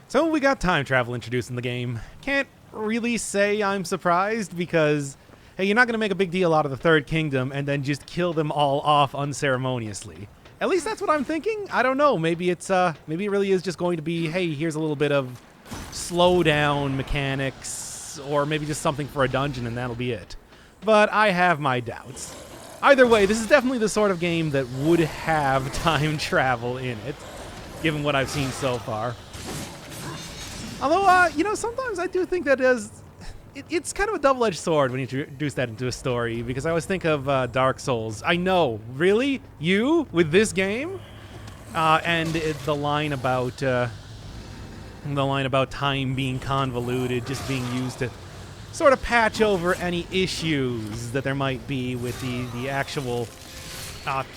So we got time travel introduced in the game. Can't really say I'm surprised because, hey, you're not going to make a big deal out of the Third Kingdom and then just kill them all off unceremoniously. At least that's what I'm thinking. I don't know. Maybe it's maybe it really is just going to be, hey, here's a little bit of slowdown mechanics, or maybe just something for a dungeon and that'll be it. But I have my doubts. Either way, this is definitely the sort of game that would have time travel in it, given what I've seen so far. Although, you know, sometimes I do think that it's kind of a double-edged sword when you introduce that into a story, because I always think of Dark Souls. I know, really? You? With this game? And the line about time being convoluted, just being used to sort of patch over any issues that there might be with the actual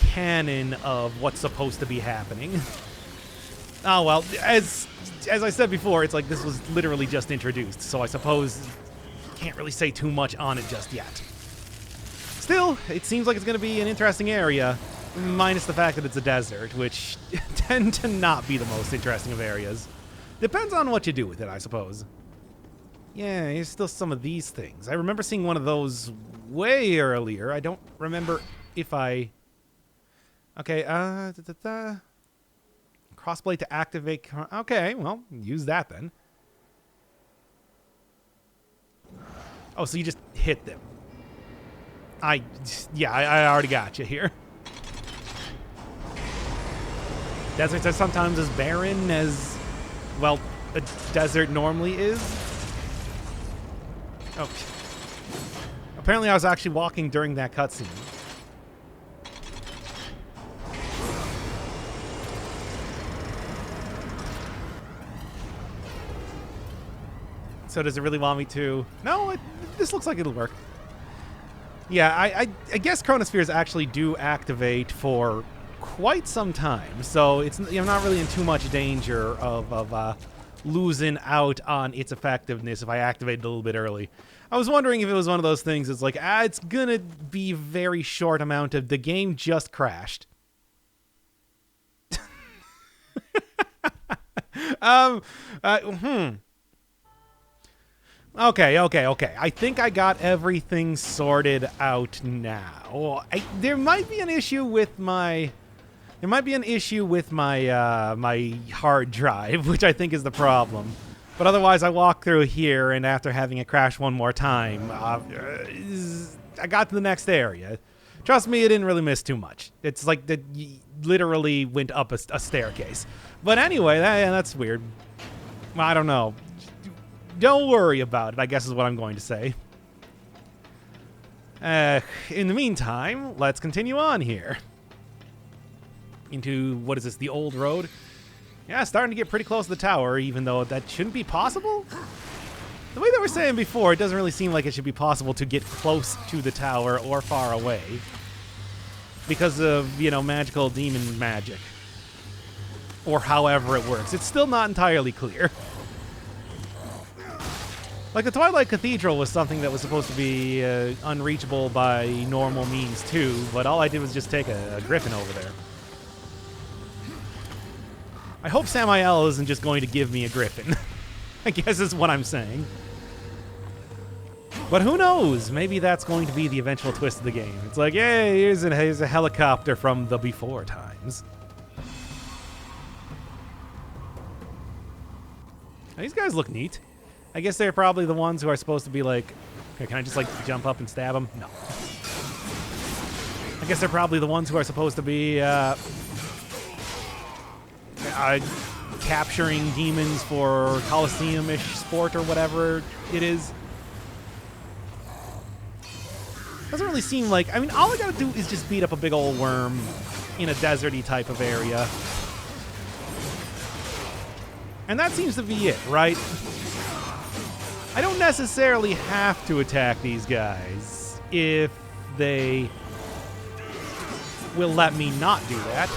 canon of what's supposed to be happening. Oh, well, as I said before, it's like this was literally just introduced, so I suppose can't really say too much on it just yet. Still, it seems like it's going to be an interesting area, minus the fact that it's a desert, which tend to not be the most interesting of areas. Depends on what you do with it, I suppose. Yeah, here's still some of these things. I remember seeing one of those way earlier. I don't remember if I... Okay, crossblade to activate... Okay, well, use that then. Oh, so you just hit them. I already got you here. Deserts are sometimes as barren as, well, a desert normally is. Oh. Apparently I was actually walking during that cutscene. So does it really want me to... No, this looks like it'll work. Yeah, I guess chronospheres actually do activate for quite some time, so it's, I'm not really in too much danger of losing out on its effectiveness if I activate it a little bit early. I was wondering if it was one of those things that's like, it's gonna be very short amount of the game just crashed. Okay. I think I got everything sorted out now. There might be an issue with my... my hard drive, which I think is the problem. But otherwise, I walk through here, and after having it crash one more time, I got to the next area. Trust me, it didn't really miss too much. It's like that literally went up a staircase. But anyway, that's weird. Well, I don't know. Don't worry about it, I guess is what I'm going to say. In the meantime, let's continue on here. Into, what is this, the old road? Yeah, starting to get pretty close to the tower, even though that shouldn't be possible. The way that we're saying before, it doesn't really seem like it should be possible to get close to the tower or far away. Because of, you know, magical demon magic. Or however it works. It's still not entirely clear. Like, the Twilight Cathedral was something that was supposed to be unreachable by normal means, too, but all I did was just take a griffin over there. I hope Samael isn't just going to give me a griffin. I guess is what I'm saying. But who knows? Maybe that's going to be the eventual twist of the game. It's like, hey, here's a helicopter from the before times. Now, these guys look neat. I guess they're probably the ones who are supposed to be like... Here, can I just, like, jump up and stab them? No. I guess they're probably the ones who are supposed to be, capturing demons for coliseum-ish sport or whatever it is. Doesn't really seem like... I mean, all I gotta do is just beat up a big old worm in a deserty type of area. And that seems to be it, right? I don't necessarily have to attack these guys if they will let me not do that.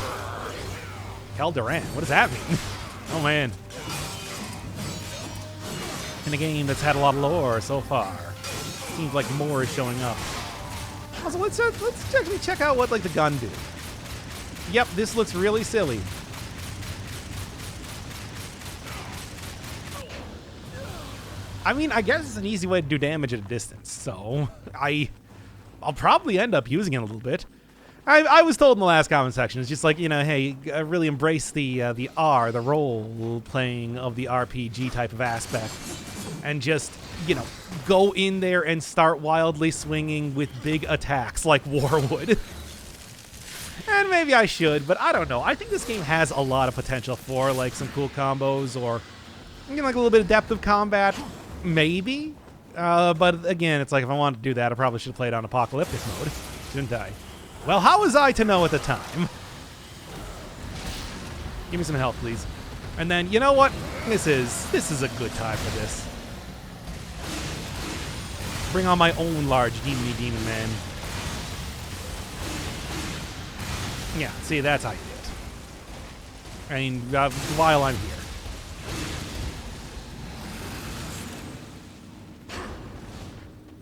Kel'Duran, what does that mean? Oh, man. In a game that's had a lot of lore so far. Seems like more is showing up. Also, let's actually check out what, like, the gun do. Yep, this looks really silly. I mean, I guess it's an easy way to do damage at a distance, so I'll probably end up using it a little bit. I was told in the last comment section, it's just like, you know, hey, really embrace the role-playing of the RPG type of aspect, and just, you know, go in there and start wildly swinging with big attacks like War would. And maybe I should, but I don't know. I think this game has a lot of potential for, like, some cool combos or, you know, like a little bit of depth of combat. Maybe. But again, it's like if I wanted to do that, I probably should have played on apocalyptic mode, shouldn't I? Well, how was I to know at the time? Give me some help, please. And then, you know what? This is a good time for this. Bring on my own large demon man. Yeah, see, that's how you do it. I mean, while I'm here.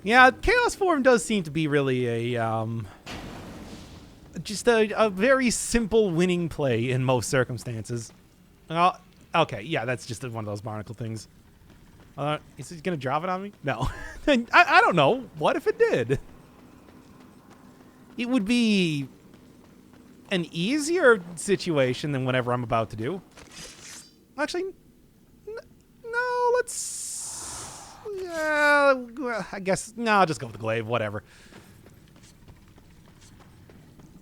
Yeah, Chaos Form does seem to be really a, just a very simple winning play in most circumstances. Okay, yeah, that's just one of those barnacle things. Is it going to drop it on me? No. I don't know. What if it did? It would be an easier situation than whatever I'm about to do. Actually, no, let's... I guess, no, I'll just go with the glaive, whatever.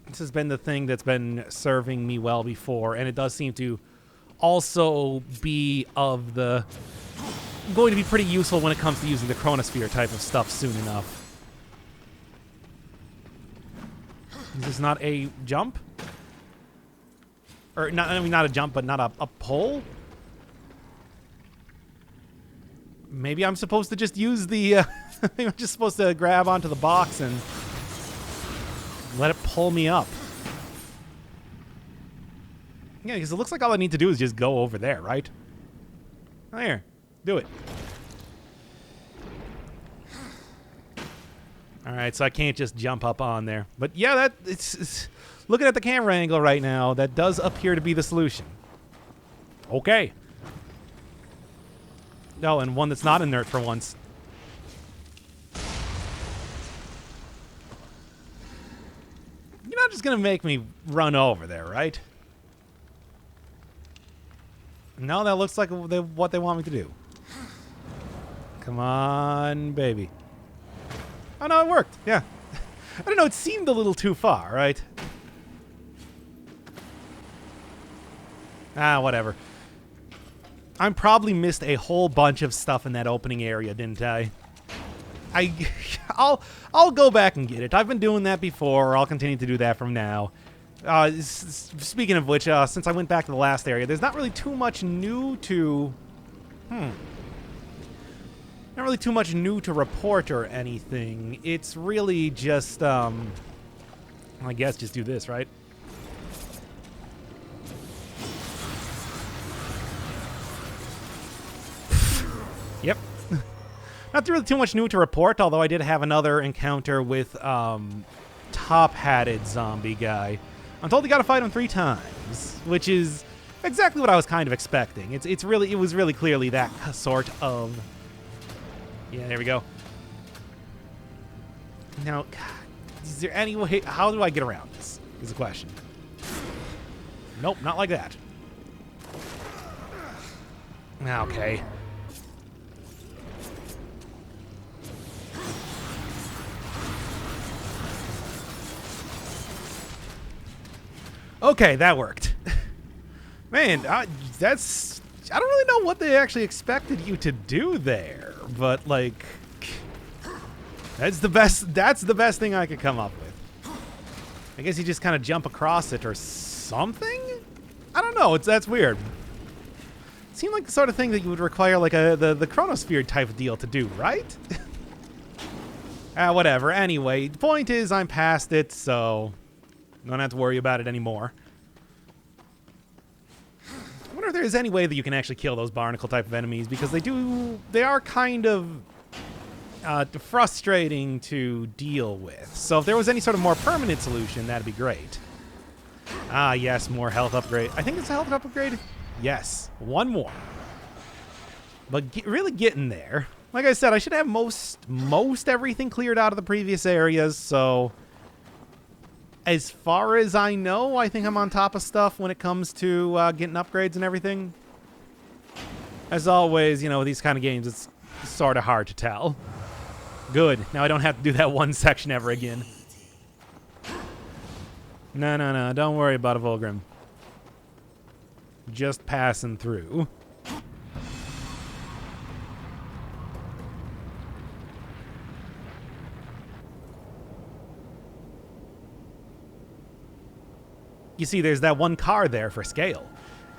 This has been the thing that's been serving me well before, and it does seem to also be of the... going to be pretty useful when it comes to using the chronosphere type of stuff soon enough. Is this not a jump? Or, not, I mean, not a jump, but not a pull? Maybe I'm supposed to just use the... maybe I'm just supposed to grab onto the box and let it pull me up. Yeah, because it looks like all I need to do is just go over there, right? There. Do it. Alright, so I can't just jump up on there. But yeah, it's looking at the camera angle right now, that does appear to be the solution. Okay. Oh, and one that's not inert for once. You're not just going to make me run over there, right? No, that looks like what they want me to do. Come on, baby. Oh, no, it worked. Yeah. I don't know, it seemed a little too far, right? Ah, whatever. I probably missed a whole bunch of stuff in that opening area, didn't I? I'll go back and get it. I've been doing that before. I'll continue to do that from now. Speaking of which, since I went back to the last area, there's not really too much new to... Not really too much new to report or anything. It's really just, I guess just do this, right? Yep. Not really too much new to report, although I did have another encounter with, top-hatted zombie guy. I'm told you gotta fight him 3 times, which is exactly what I was kind of expecting. It was really clearly that sort of... Yeah, there we go. Now, is there any way... How do I get around this, is the question. Nope, not like that. Okay. Okay, that worked. Man, that's... I don't really know what they actually expected you to do there, but, like... That's the best thing I could come up with. I guess you just kind of jump across it or something? I don't know, that's weird. It seemed like the sort of thing that you would require, like, the chronosphere type of deal to do, right? Whatever. Anyway, the point is I'm past it, so... don't have to worry about it anymore. I wonder if there's any way that you can actually kill those barnacle type of enemies, because they are kind of frustrating to deal with. So if there was any sort of more permanent solution, that'd be great. Ah, yes, more health upgrade. I think it's a health upgrade. Yes, one more. But really getting there. Like I said, I should have most everything cleared out of the previous areas, so as far as I know, I think I'm on top of stuff when it comes to getting upgrades and everything. As always, you know, with these kind of games, it's sort of hard to tell. Good. Now I don't have to do that one section ever again. No. Don't worry about it, Volgrim. Just passing through. You see, there's that one car there for scale.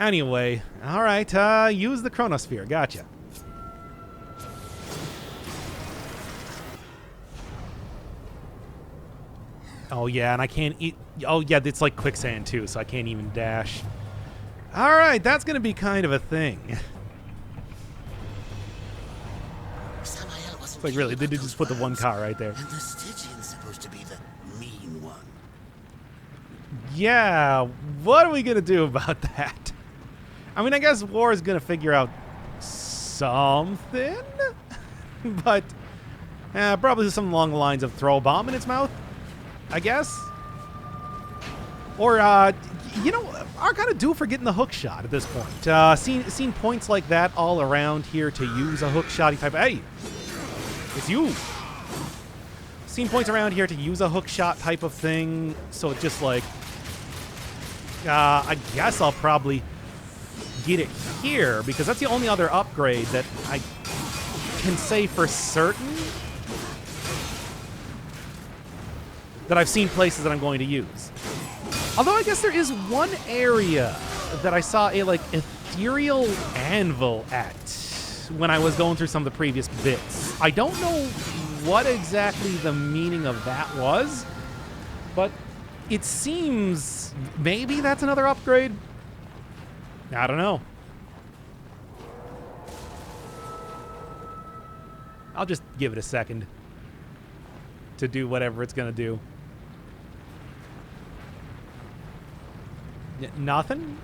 Anyway, all right, use the chronosphere. Gotcha. Oh, yeah, and I can't eat... Oh, yeah, it's like quicksand, too, so I can't even dash. All right, that's going to be kind of a thing. It's like, really, they did just put the one car right there. And the Stygian's supposed to be the mean one. Yeah, what are we going to do about that? I mean, I guess War is going to figure out something, but probably something along the lines of throw a bomb in its mouth, I guess. Or, you know, are kind of due for getting the hook shot at this point. Seen points like that all around here to use a hook shotty type. Hey, it's you. Seen points around here to use a hook shot type of thing. So it's just like, I guess I'll probably get it here because that's the only other upgrade that I can say for certain that I've seen places that I'm going to use. Although I guess there is one area that I saw a like ethereal anvil at when I was going through some of the previous bits. I don't know what exactly the meaning of that was, but it seems maybe that's another upgrade. I don't know. I'll just give it a second to do whatever it's going to do. Nothing?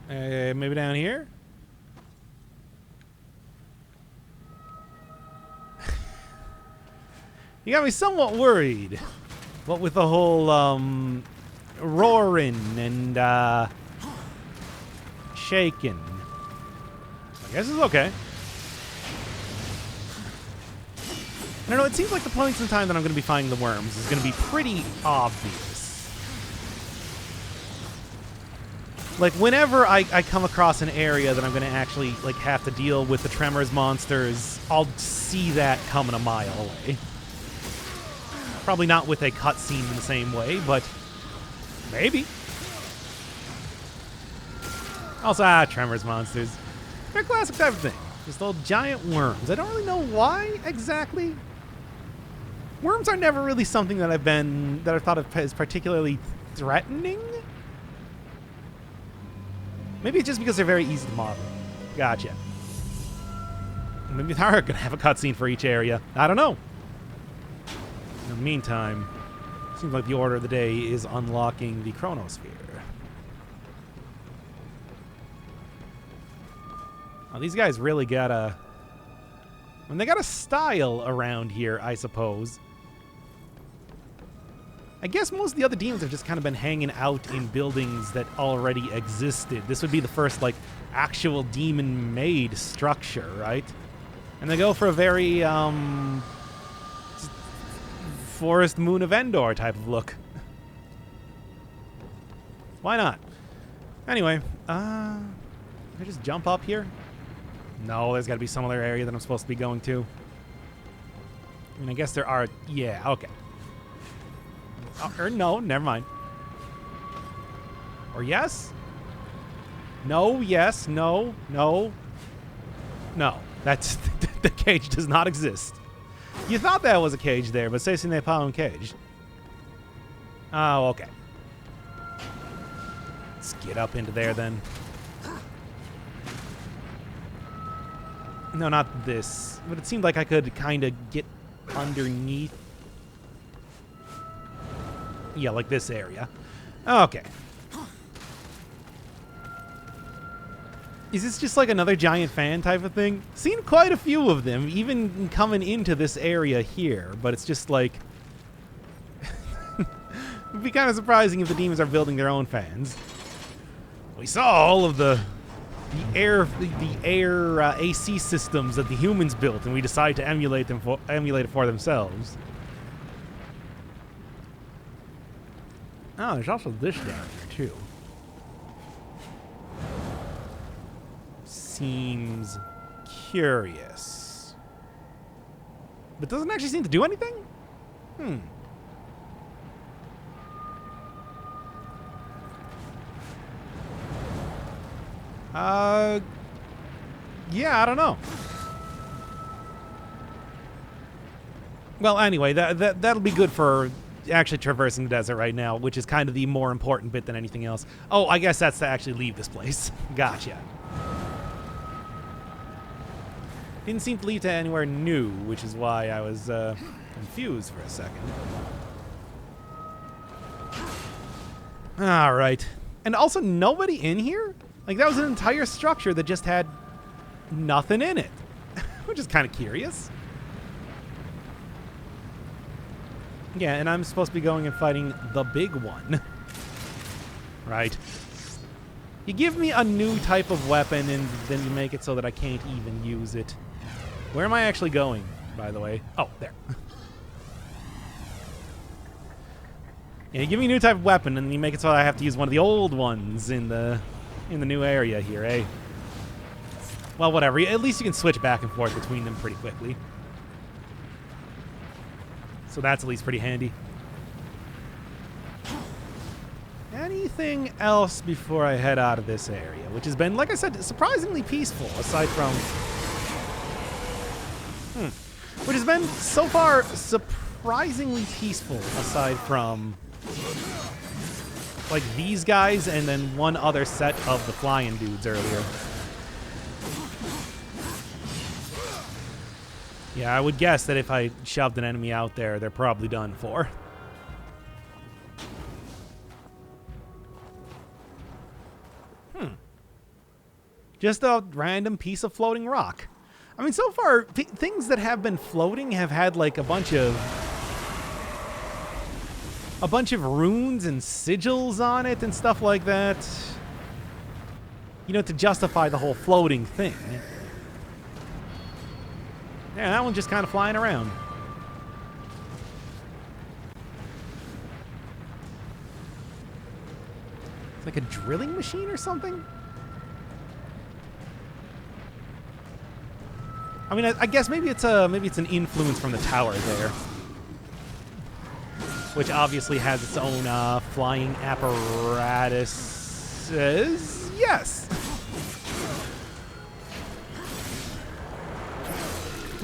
Maybe down here? You got me somewhat worried. What with the whole, roaring and, shaking. I guess it's okay. I don't know, it seems like the points in time that I'm going to be finding the worms is going to be pretty obvious. Like, whenever I come across an area that I'm going to actually, like, have to deal with the Tremors monsters, I'll see that coming a mile away. Probably not with a cutscene in the same way, but maybe. Also, Tremors monsters. They're a classic type of thing. Just little giant worms. I don't really know why exactly. Worms are never really something that I've thought of as particularly threatening. Maybe it's just because they're very easy to model. Gotcha. Maybe they are going to have a cutscene for each area. I don't know. In the meantime, seems like the order of the day is unlocking the chronosphere. Oh, these guys really got a... I mean, they got a style around here, I suppose. I guess most of the other demons have just kind of been hanging out in buildings that already existed. This would be the first, like, actual demon-made structure, right? And they go for a very, Forest Moon of Endor type of look. Why not? Anyway, can I just jump up here? No, there's got to be some other area that I'm supposed to be going to. I mean, I guess there are... Yeah, okay. Or no, never mind. Or yes? No, yes, no, no. No, that's... the cage does not exist. You thought that was a cage there, but c'est n'est pas un cage. Oh, okay. Let's get up into there then. No, not this. But it seemed like I could kind of get underneath. Yeah, like this area. Okay. Is this just like another giant fan type of thing? Seen quite a few of them, even coming into this area here, but it's just like... It'd be kind of surprising if the demons are building their own fans. We saw all of the air AC systems that the humans built, and we decided to emulate it for themselves. Oh, there's also this down here too. Seems curious, but doesn't actually seem to do anything. Yeah, I don't know. Well, anyway, that'll be good for actually traversing the desert right now, which is kind of the more important bit than anything else. Oh, I guess that's to actually leave this place. Gotcha. Didn't seem to lead to anywhere new, which is why I was confused for a second. All right. And also, nobody in here? Like, that was an entire structure that just had nothing in it, which is kind of curious. Yeah, and I'm supposed to be going and fighting the big one. Right. You give me a new type of weapon, and then you make it so that I can't even use it. Where am I actually going, by the way? Oh, there. Yeah, you give me a new type of weapon, and you make it so I have to use one of the old ones in the new area here, eh? Well, whatever. At least you can switch back and forth between them pretty quickly. So that's at least pretty handy. Anything else before I head out of this area, which has been, like I said, surprisingly peaceful, aside from... Which has been, so far, surprisingly peaceful, aside from... like these guys and then one other set of the flying dudes earlier. Yeah, I would guess that if I shoved an enemy out there, they're probably done for. Just a random piece of floating rock. I mean, so far, things that have been floating have had like a bunch of runes and sigils on it and stuff like that. You know, to justify the whole floating thing. Yeah, that one's just kind of flying around. It's like a drilling machine or something? I mean, I guess maybe it's an influence from the tower there, which obviously has its own flying apparatuses. Yes.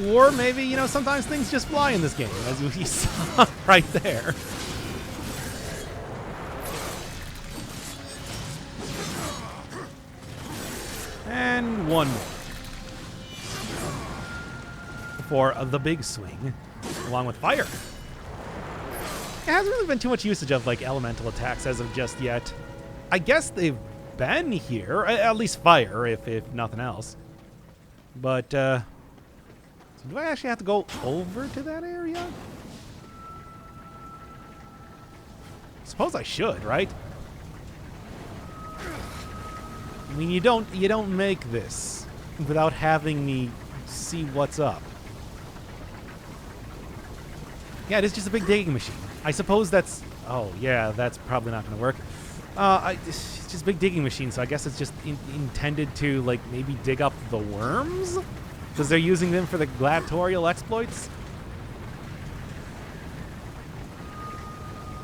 Or maybe, you know, sometimes things just fly in this game, as we saw right there. And one more. For the big swing, along with fire. It hasn't really been too much usage of, like, elemental attacks as of just yet. I guess they've been here, at least fire, if nothing else. But, so do I actually have to go over to that area? Suppose I should, right? I mean, you don't make this without having me see what's up. Yeah, it is just a big digging machine. I suppose that's... Oh, yeah, that's probably not going to work. It's just a big digging machine, so I guess it's just intended to, like, maybe dig up the worms? Because they're using them for the gladiatorial exploits?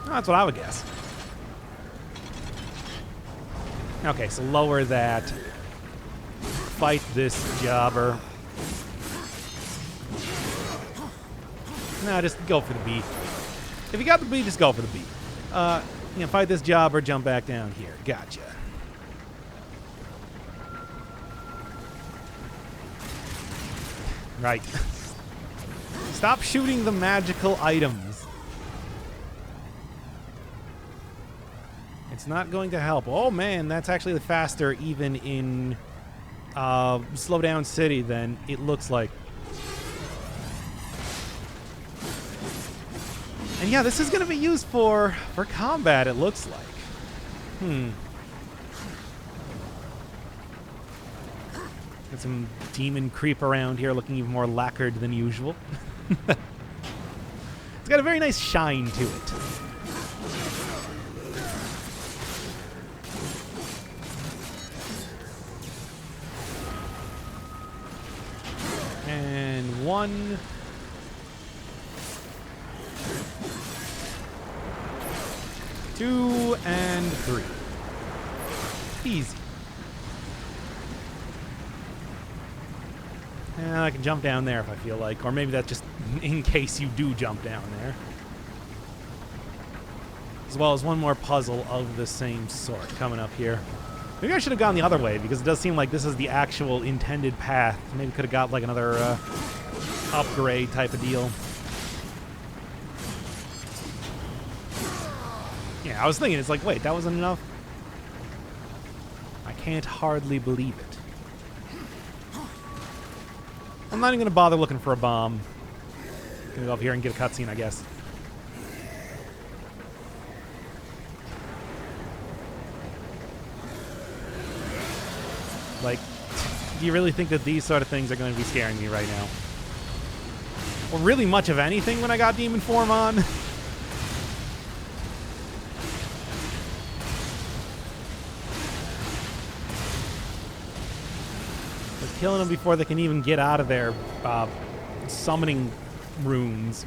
Oh, that's what I would guess. Okay, so lower that. Fight this jobber. No, just go for the B. If you got the B, just go for the B. You know, fight this jobber, jump back down here. Gotcha. Right. Stop shooting the magical items. It's not going to help. Oh man, that's actually faster even in slow down city than it looks like. And yeah, this is going to be used for combat, it looks like. Got some demon creep around here looking even more lacquered than usual. It's got a very nice shine to it. And 1... 2 and 3. Easy. And I can jump down there if I feel like, or maybe that's just in case you do jump down there. As well as one more puzzle of the same sort coming up here. Maybe I should have gone the other way, because it does seem like this is the actual intended path. Maybe could have got like another upgrade type of deal. Yeah, I was thinking, it's like, wait, that wasn't enough? I can't hardly believe it. I'm not even going to bother looking for a bomb. Gonna go up here and get a cutscene, I guess. Like, do you really think that these sort of things are going to be scaring me right now? Or really much of anything when I got demon form on? Killing them before they can even get out of their summoning runes.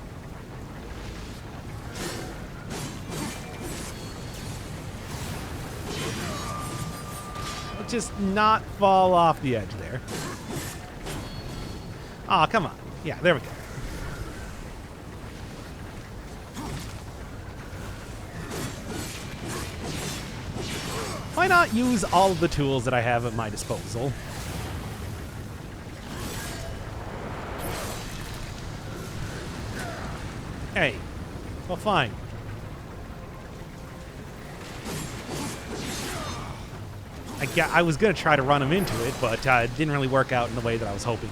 Just not fall off the edge there. Aw, come on. Yeah, there we go. Why not use all of the tools that I have at my disposal? Hey, well, fine. I was going to try to run him into it, but it didn't really work out in the way that I was hoping.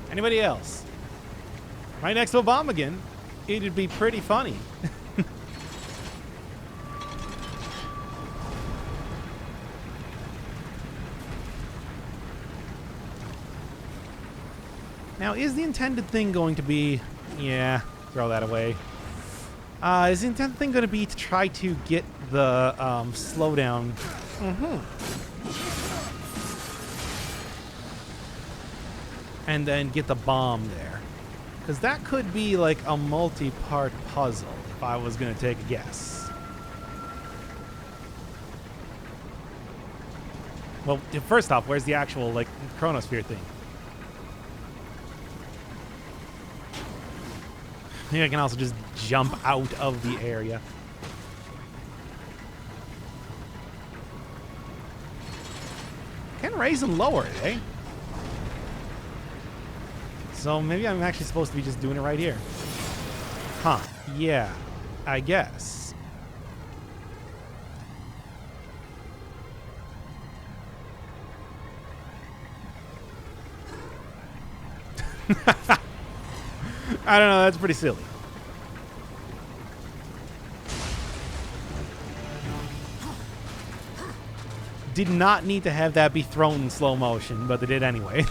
Anybody else? Right next to a bomb again. It'd be pretty funny. Now, is the intended thing going to be... Yeah, throw that away. Is the intended thing going to be to try to get the slowdown? And then get the bomb there. Because that could be like a multi-part puzzle, if I was going to take a guess. Well, first off, where's the actual, like, chronosphere thing? Maybe I can also just jump out of the area. Can raise and lower it, eh? So maybe I'm actually supposed to be just doing it right here. Huh. Yeah. I guess. I don't know, that's pretty silly. Did not need to have that be thrown in slow motion, but they did anyway.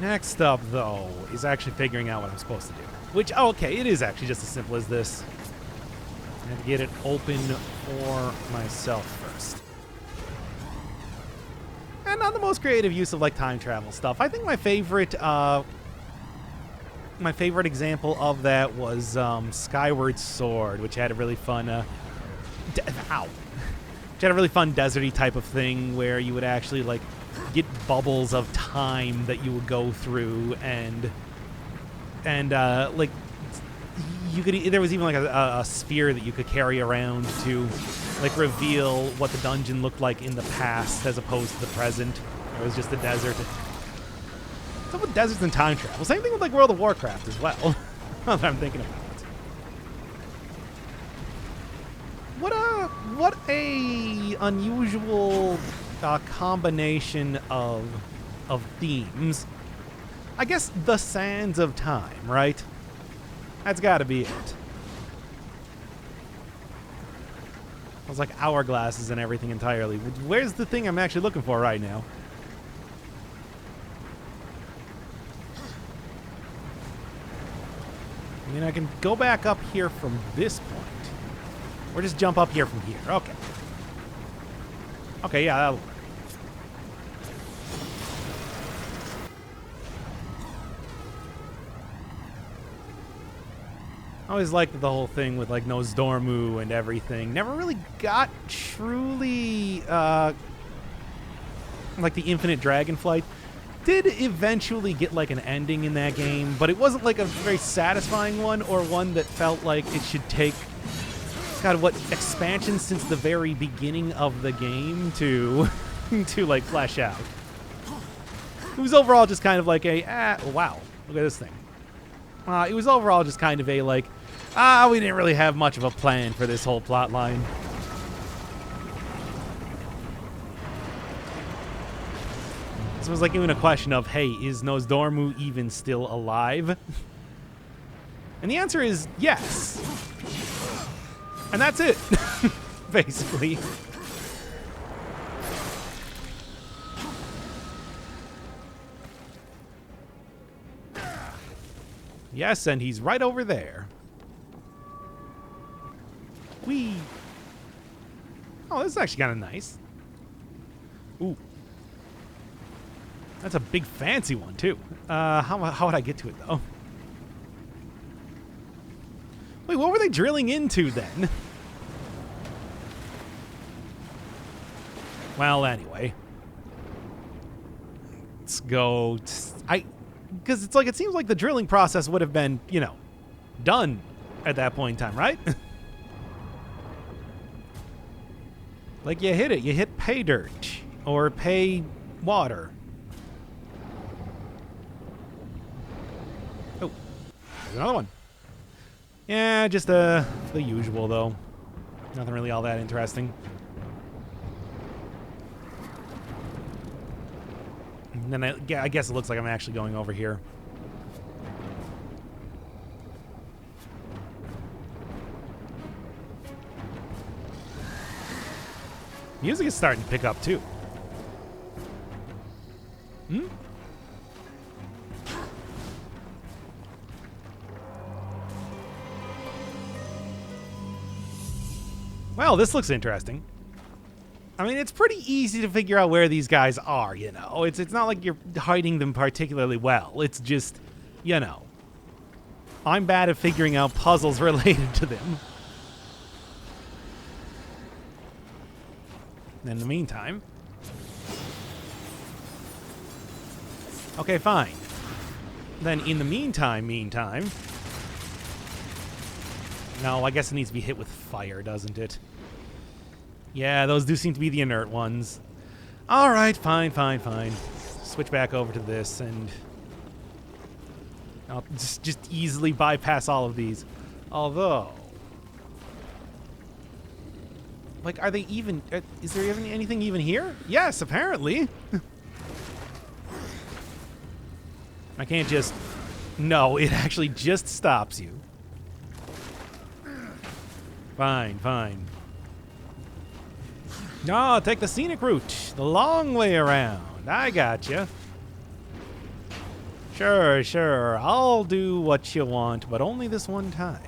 Next up, though, is actually figuring out what I'm supposed to do. Which, oh, okay, it is actually just as simple as this. I have to get it open for myself first. And not the most creative use of, like, time travel stuff. I think my favorite example of that was Skyward Sword, which had a really fun which had a really fun deserty type of thing where you would actually, like, get bubbles of time that you would go through, and like, you could, there was even like a sphere that you could carry around to, like, reveal what the dungeon looked like in the past as opposed to the present. It was just the desert. What's up with deserts and time travel? Same thing with, like, World of Warcraft as well. Now that I'm thinking about it. What a unusual combination of themes. I guess the sands of time, right? That's got to be it. I was like hourglasses and everything entirely. Where's the thing I'm actually looking for right now? I mean, I can go back up here from this point. Or just jump up here from here. Okay. Okay, yeah, that'll work. I always liked the whole thing with, like, Nosdormu and everything. Never really got truly, like, the Infinite Dragonflight. Did eventually get, like, an ending in that game, but it wasn't, like, a very satisfying one or one that felt like it should take, God, what, expansions since the very beginning of the game to, to, like, flesh out. It was overall just kind of like a, wow, look at this thing. It was overall just kind of a, like, we didn't really have much of a plan for this whole plot line. So it was like even a question of, hey, is Nosdormu even still alive? And the answer is yes. And that's it, basically. Yes, and he's right over there. Whee! Oh, this is actually kind of nice. Ooh. That's a big fancy one, too. How would I get to it, though? Wait, what were they drilling into, then? Well, anyway. Let's go... Because it's like, it seems like the drilling process would have been, you know, done at that point in time, right? Like, you hit it. You hit pay dirt. Or pay water. Oh. There's another one. Yeah, just the usual, though. Nothing really all that interesting. And then I guess it looks like I'm actually going over here. Music is starting to pick up, too. Hmm? Well, this looks interesting. I mean, it's pretty easy to figure out where these guys are, you know. It's not like you're hiding them particularly well. It's just, you know. I'm bad at figuring out puzzles related to them. In the meantime... Okay, fine. Then in the meantime... No, I guess it needs to be hit with fire, doesn't it? Yeah, those do seem to be the inert ones. All right, fine. Switch back over to this, and I'll just easily bypass all of these. Although, like, are they even? Is there even anything even here? Yes, apparently. I can't just. No, it actually just stops you. Fine. No, take the scenic route. The long way around. I gotcha. Sure. I'll do what you want, but only this one time.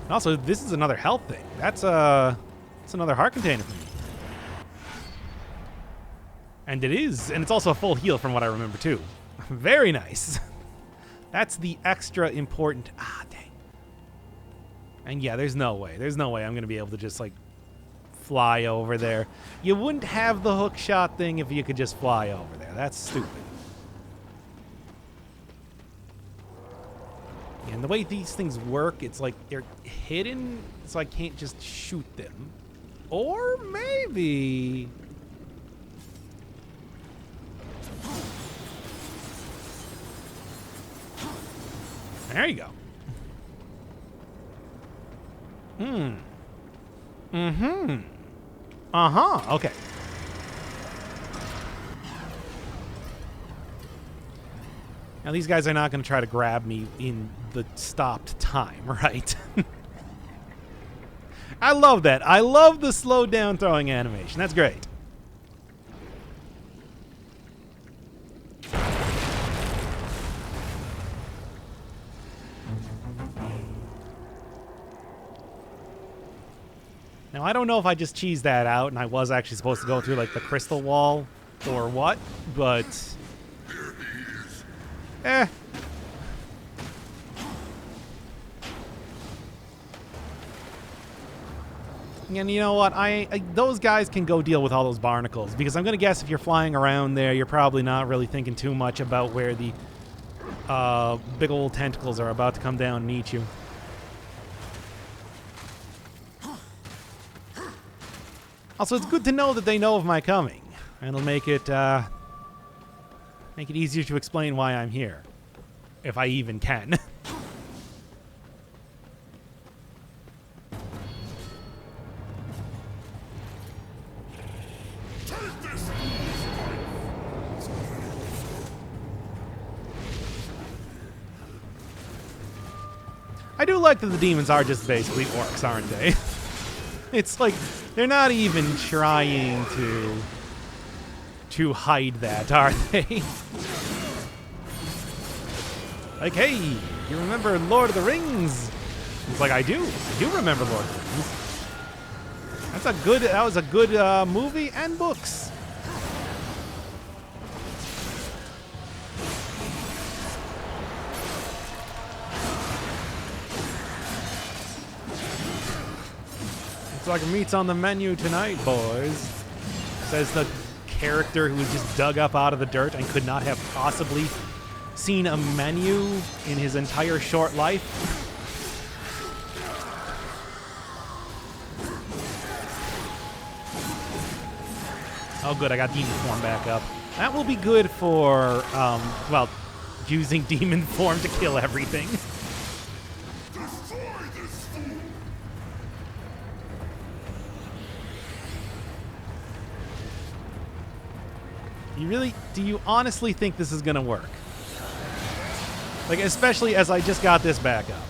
And also, this is another health thing. That's another heart container for me. And it is. And it's also a full heal from what I remember, too. Very nice. That's the extra important... dang. And yeah, there's no way I'm going to be able to just, like, fly over there. You wouldn't have the hook shot thing if you could just fly over there. That's stupid. And the way these things work, it's like they're hidden, so I can't just shoot them. Or maybe... There you go. Mm-hmm. Uh-huh. Okay. Now, these guys are not going to try to grab me in the stopped time, right? I love that. I love the slowed down throwing animation. That's great. Now, I don't know if I just cheesed that out and I was actually supposed to go through, like, the crystal wall or what, but... Eh. And you know what? Those guys can go deal with all those barnacles, because I'm going to guess if you're flying around there, you're probably not really thinking too much about where the big old tentacles are about to come down and eat you. Also, it's good to know that they know of my coming. And it'll make it easier to explain why I'm here. If I even can. I do like that the demons are just basically orcs, aren't they? It's like they're not even trying to hide that, are they? Like, hey, you remember Lord of the Rings? It's like, I do remember Lord of the Rings. That was a good movie and books. Looks like meat's on the menu tonight, boys. Says the character who was just dug up out of the dirt and could not have possibly seen a menu in his entire short life. Oh, good, I got demon form back up. That will be good for, well, using demon form to kill everything. Do you honestly think this is gonna work? Like, especially as I just got this back up.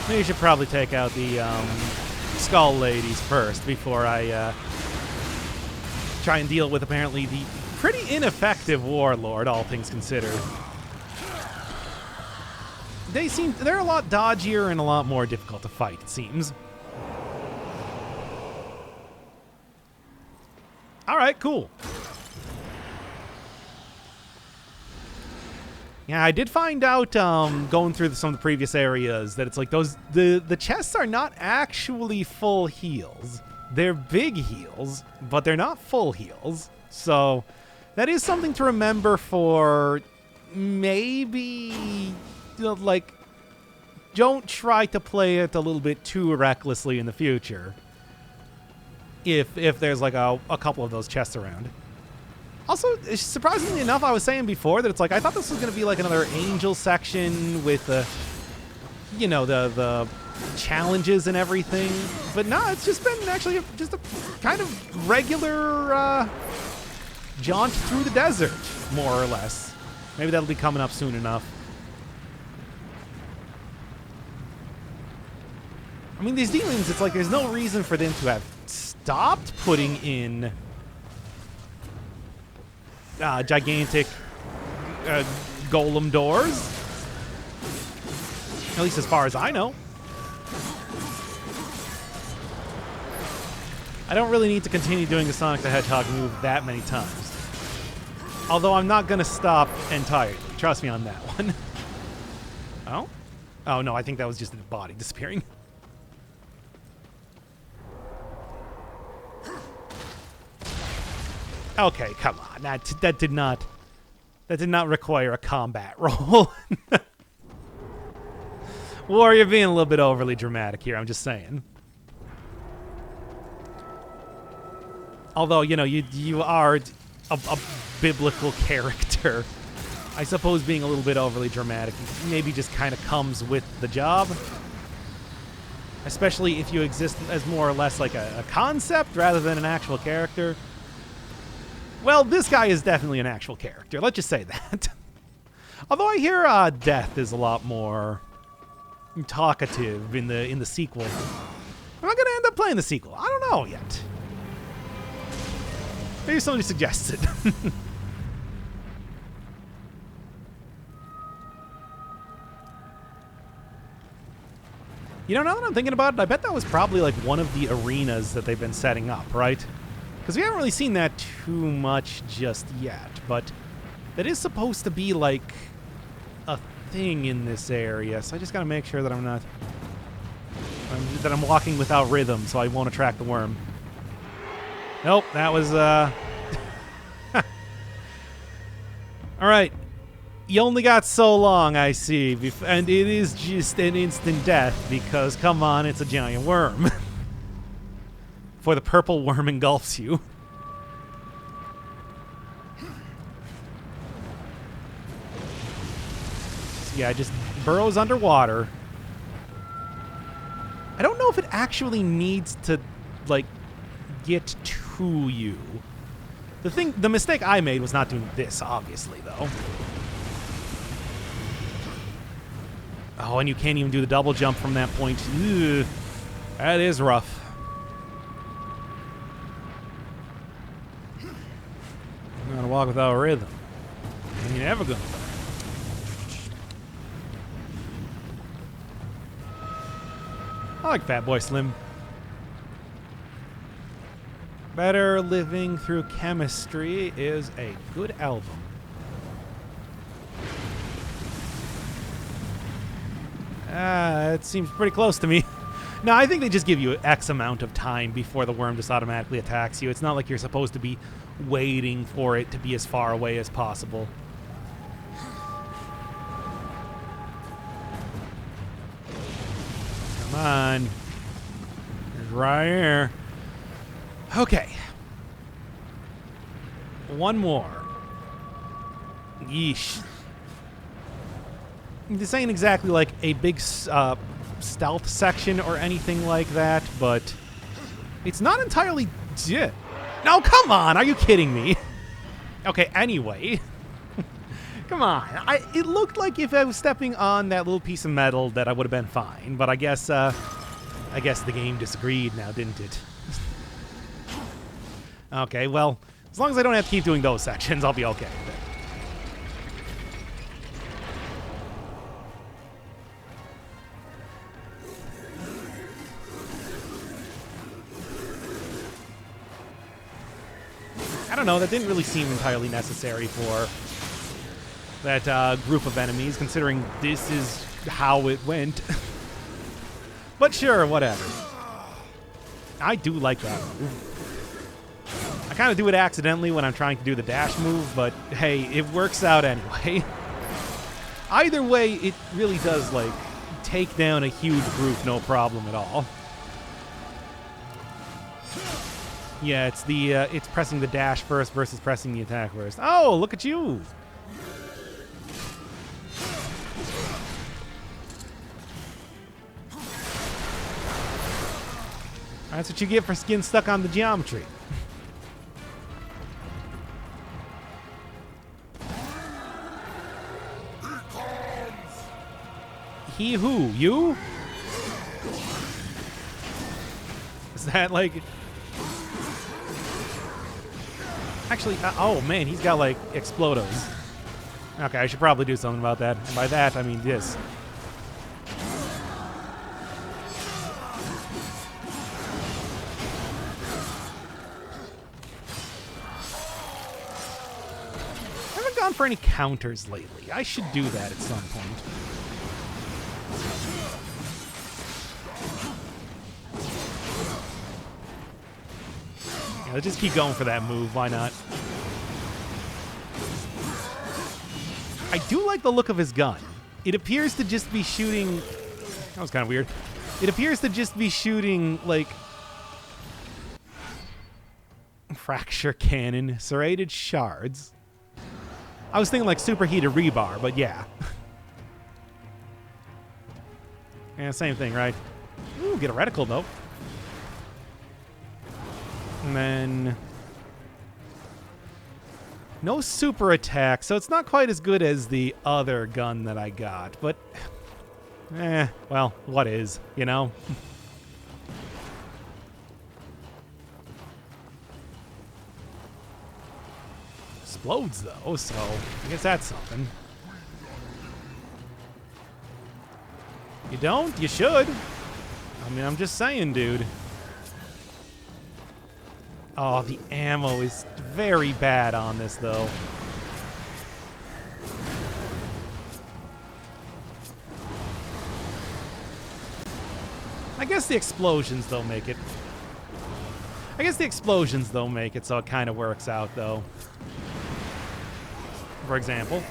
Maybe you should probably take out the skull ladies first before I try and deal with apparently the pretty ineffective warlord, all things considered. They're a lot dodgier and a lot more difficult to fight, it seems. All right, cool. Yeah, I did find out going through some of the previous areas that it's like the chests are not actually full heals. They're big heals, but they're not full heals. So that is something to remember for maybe, like, don't try to play it a little bit too recklessly in the future. If there's like a couple of those chests around. Also, surprisingly enough, I was saying before that it's like I thought this was going to be like another angel section with the, you know, the challenges and everything. But no, it's just been actually just a kind of regular jaunt through the desert, more or less. Maybe that'll be coming up soon enough. I mean, these demons, it's like there's no reason for them to have stopped putting in gigantic golem doors. At least as far as I know. I don't really need to continue doing the Sonic the Hedgehog move that many times. Although I'm not going to stop entirely. Trust me on that one. Oh? Oh, no, I think that was just the body disappearing. Okay, come on. That did not require a combat roll. War, you're being a little bit overly dramatic here, I'm just saying. Although, you know, you are a biblical character. I suppose being a little bit overly dramatic maybe just kind of comes with the job. Especially if you exist as more or less like a concept rather than an actual character. Well, this guy is definitely an actual character. Let's just say that. Although I hear Death is a lot more talkative in the sequel. Am I going to end up playing the sequel? I don't know yet. Maybe somebody suggests it. You know, now that I'm thinking about it, I bet that was probably like one of the arenas that they've been setting up, right? Because we haven't really seen that too much just yet, but that is supposed to be like a thing in this area, so I just gotta make sure that I'm walking without rhythm, so I won't attract the worm. Nope, that was all right. You only got so long, I see, and it is just an instant death because, come on, it's a giant worm. For the purple worm engulfs you. So yeah, it just burrows underwater. I don't know if it actually needs to, like, get to you. The mistake I made was not doing this, obviously, though. Oh, and you can't even do the double jump from that point. Ugh, that is rough. I'm gonna walk without a rhythm. And you're never gonna. I like Fatboy Slim. Better Living Through Chemistry is a good album. It seems pretty close to me. No, I think they just give you X amount of time before the worm just automatically attacks you. It's not like you're supposed to be waiting for it to be as far away as possible. Come on. It's right here. Okay. One more. Yeesh. This ain't exactly like a big stealth section or anything like that, but it's not entirely... No, come on! Are you kidding me? Okay, anyway. Come on. It looked like if I was stepping on that little piece of metal that I would have been fine, but I guess the game disagreed now, didn't it? Okay, well, as long as I don't have to keep doing those sections, I'll be okay with it. I don't know, that didn't really seem entirely necessary for that group of enemies, considering this is how it went. But sure, whatever. I do like that move. I kind of do it accidentally when I'm trying to do the dash move, but hey, it works out anyway. Either way, it really does, like, take down a huge group no problem at all. Yeah, it's pressing the dash first versus pressing the attack first. Oh, look at you! That's what you get for getting stuck on the geometry. He who? You? Is that like... Actually, oh man, he's got like explodos. Okay, I should probably do something about that. And by that, I mean this. I haven't gone for any counters lately. I should do that at some point. Let's just keep going for that move. Why not? I do like the look of his gun. It appears to just be shooting... That was kind of weird. It appears to just be shooting, like... fracture cannon, serrated shards. I was thinking like superheated rebar, but yeah. Yeah, same thing, right? Ooh, get a reticle, though. And then... no super attack, so it's not quite as good as the other gun that I got, but... well, what is, you know? Explodes, though, so I guess that's something. You don't? You should. I mean, I'm just saying, dude. Oh, the ammo is very bad on this, though. I guess the explosions, though, make it... so it kind of works out, though. For example.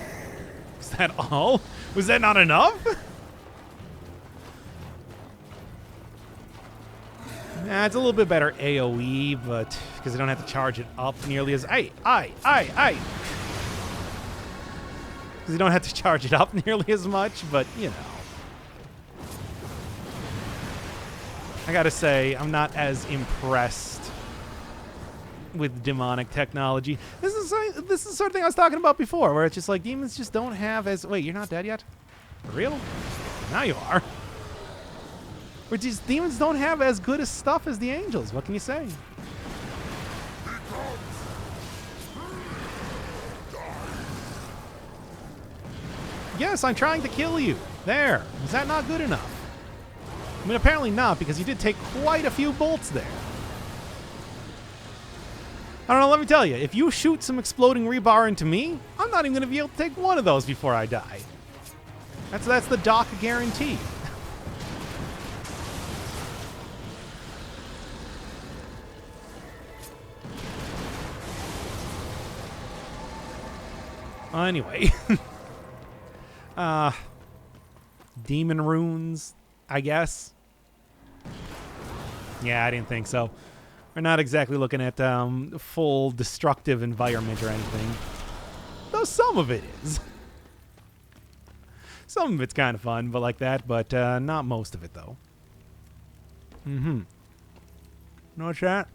Is that all? Was that not enough? Nah, it's a little bit better AoE, but because I don't have to charge it up nearly as... Because you don't have to charge it up nearly as much, but, you know. I gotta say, I'm not as impressed with demonic technology. This is the sort of thing I was talking about before, where it's just like demons just don't have as... Wait, you're not dead yet? For real? Now you are. Where these demons don't have as good a stuff as the angels. What can you say? Yes, I'm trying to kill you. There. Is that not good enough? I mean, apparently not, because you did take quite a few bolts there. I don't know, let me tell you, if you shoot some exploding rebar into me, I'm not even going to be able to take one of those before I die. That's the Doc guarantee. Anyway. Demon runes, I guess. Yeah, I didn't think so. We're not exactly looking at full destructive environment or anything. Though some of it is. Some of it's kind of fun, but like that, but not most of it, though. Mm-hmm. What's that?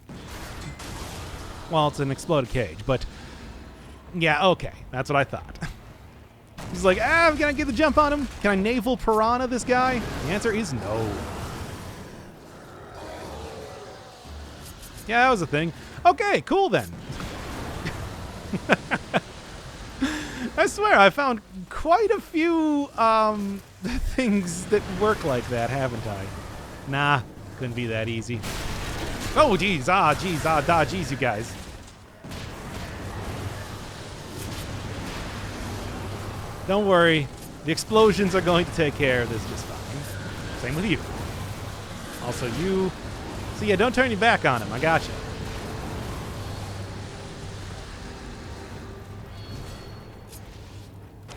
Well, it's an exploded cage, but... yeah, okay. That's what I thought. He's like, can I get the jump on him? Can I naval piranha this guy? The answer is no. Yeah, that was a thing. Okay, cool then. I swear, I found quite a few things that work like that, haven't I? Nah, couldn't be that easy. Oh, geez, geez, you guys. Don't worry, the explosions are going to take care of this just fine. Same with you. Also you. So yeah, don't turn your back on him. I gotcha.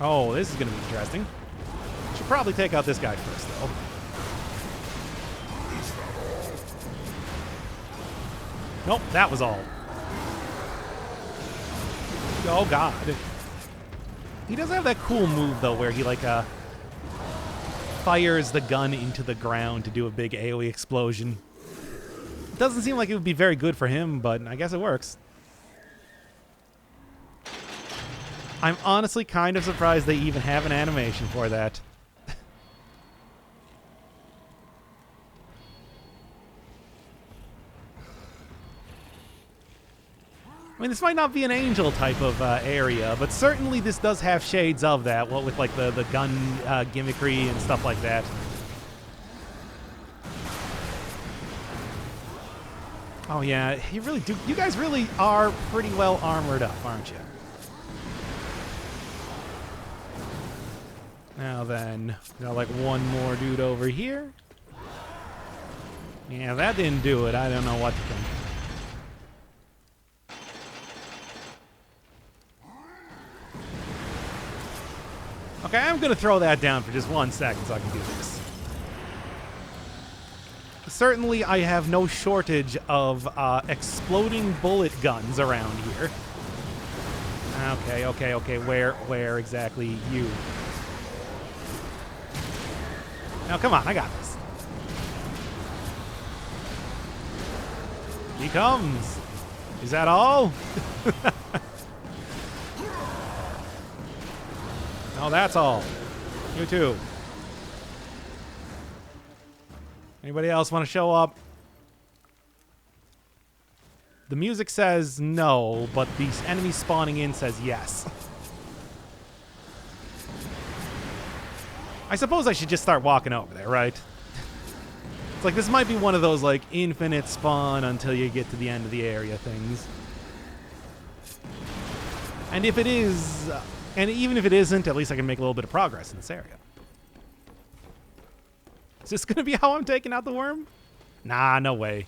Oh, this is going to be interesting. Should probably take out this guy first, though. Nope, that was all. Oh, God. He does have that cool move, though, where he, like, fires the gun into the ground to do a big AoE explosion. It doesn't seem like it would be very good for him, but I guess it works. I'm honestly kind of surprised they even have an animation for that. I mean, this might not be an angel type of area, but certainly this does have shades of that, what with like the gun gimmickry and stuff like that. Oh yeah, you really do. You guys really are pretty well armored up, aren't you? Now then, got like one more dude over here. Yeah, that didn't do it. I don't know what to think. Okay, I'm going to throw that down for just 1 second so I can do this. Certainly, I have no shortage of exploding bullet guns around here. Okay. Where exactly you? Now, come on, I got this. He comes. Is that all? No, that's all. You too. Anybody else want to show up? The music says no, but the enemy spawning in says yes. I suppose I should just start walking over there, right? It's like this might be one of those like infinite spawn until you get to the end of the area things. And if it is, and even if it isn't, at least I can make a little bit of progress in this area. Is this gonna be how I'm taking out the worm? Nah, no way.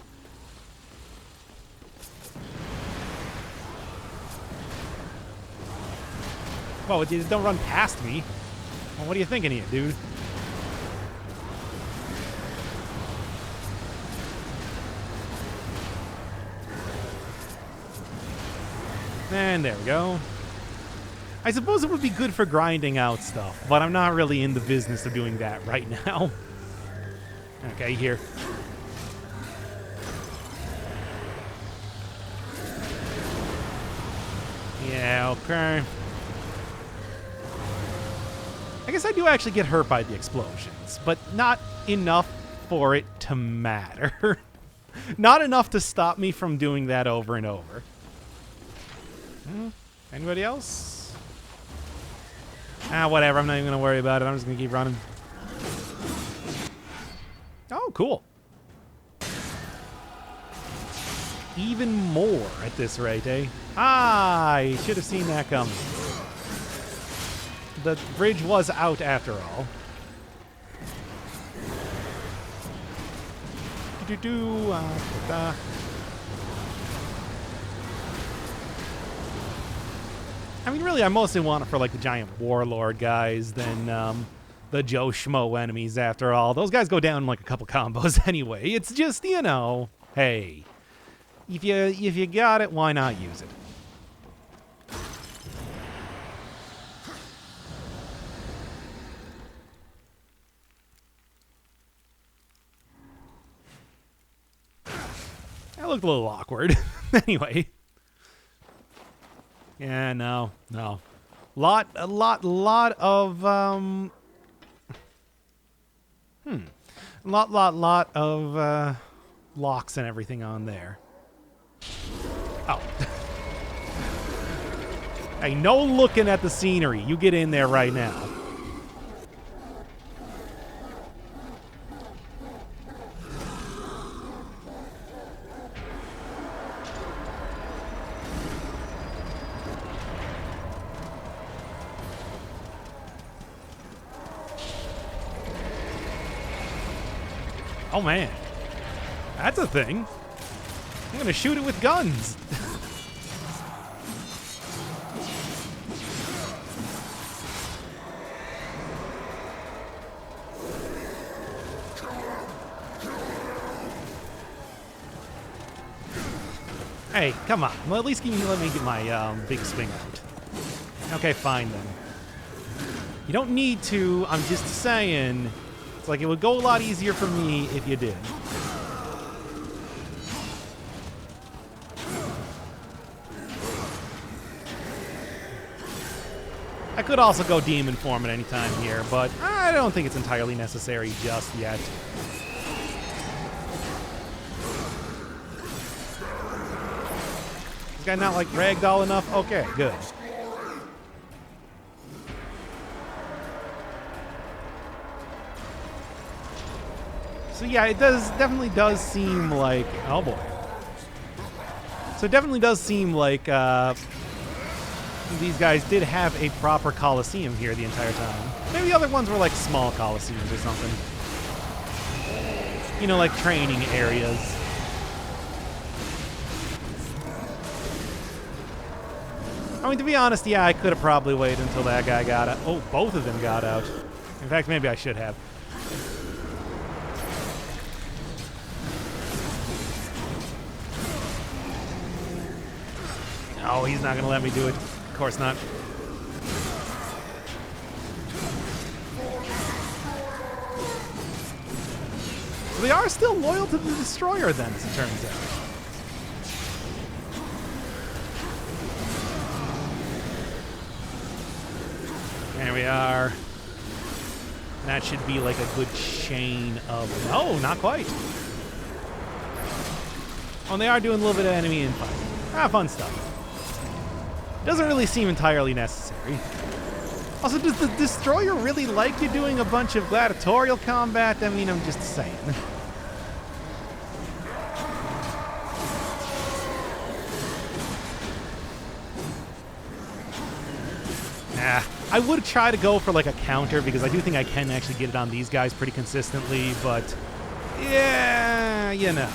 Whoa, don't run past me. Well, what are you thinking here, dude? And there we go. I suppose it would be good for grinding out stuff, but I'm not really in the business of doing that right now. Okay, here. Yeah, okay. I guess I do actually get hurt by the explosions, but not enough for it to matter. Not enough to stop me from doing that over and over. Anybody else? Whatever. I'm not even going to worry about it. I'm just going to keep running. Oh, cool. Even more at this rate, eh? I should have seen that coming. The bridge was out after all. I mean, really, I mostly want it for, like, the giant warlord guys than the Joe Schmo enemies, after all. Those guys go down, like, a couple combos anyway. It's just, you know, hey, if you got it, why not use it? That looked a little awkward. Anyway. Yeah, no. Lot of, lot of, locks and everything on there. Oh. Hey, no looking at the scenery. You get in there right now. Oh, man. That's a thing. I'm going to shoot it with guns. Hey, come on. Well, at least let me get my big swing out. Okay, fine then. You don't need to. I'm just saying. It's like it would go a lot easier for me if you did. I could also go demon form at any time here, but I don't think it's entirely necessary just yet. This guy not like ragdoll enough? Okay, good. So yeah, it definitely does seem like, oh boy. So it definitely does seem like these guys did have a proper coliseum here the entire time. Maybe the other ones were like small coliseums or something. You know, like training areas. I mean, to be honest, yeah, I could have probably waited until that guy got out. Oh, both of them got out. In fact, maybe I should have. Oh, he's not going to let me do it. course not. So they are still loyal to the Destroyer then, as it turns out. There we are. That should be like a good chain of... No, not quite. Oh, and they are doing a little bit of enemy infighting. Fun stuff. Doesn't really seem entirely necessary. Also, does the Destroyer really like you doing a bunch of gladiatorial combat? I mean, I'm just saying. I would try to go for like a counter because I do think I can actually get it on these guys pretty consistently, but yeah, you know.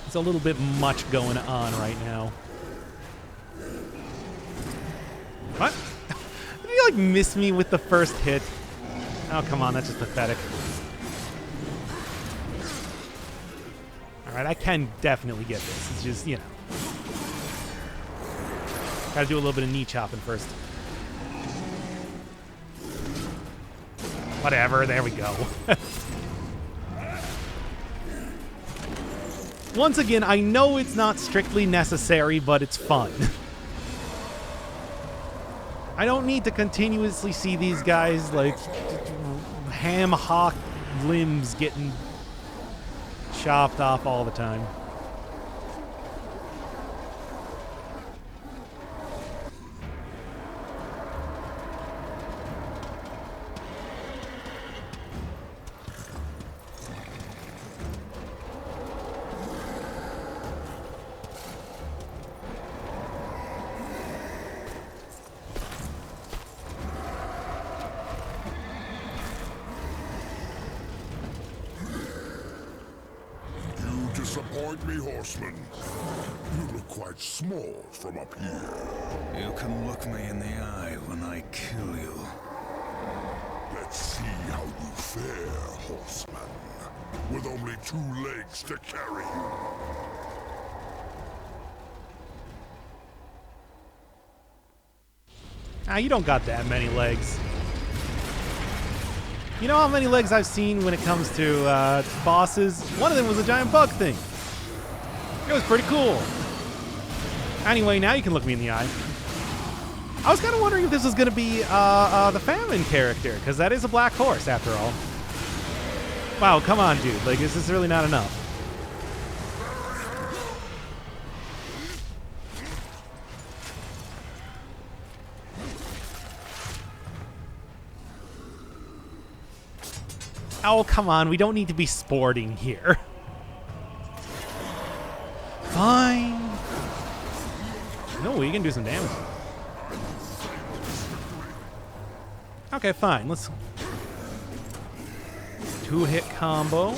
It's a little bit much going on right now. What? Did he like miss me with the first hit? Oh, come on, that's just pathetic. Alright, I can definitely get this. It's just, you know. Gotta do a little bit of knee chopping first. Whatever, there we go. Once again, I know it's not strictly necessary, but it's fun. I don't need to continuously see these guys, like, ham-hock limbs getting chopped off all the time. Disappoint me, horseman. You look quite small from up here. You can look me in the eye when I kill you. Let's see how you fare, horseman. With only 2 legs to carry you. You don't got that many legs. You know how many legs I've seen when it comes to bosses? One of them was a giant bug thing. It was pretty cool. Anyway, now you can look me in the eye. I was kind of wondering if this was going to be the Famine character, because that is a black horse, after all. Wow, come on, dude. Like, is this really not enough? Oh, come on. We don't need to be sporting here. Fine. No, we can do some damage. Okay, fine. Let's... 2-hit combo.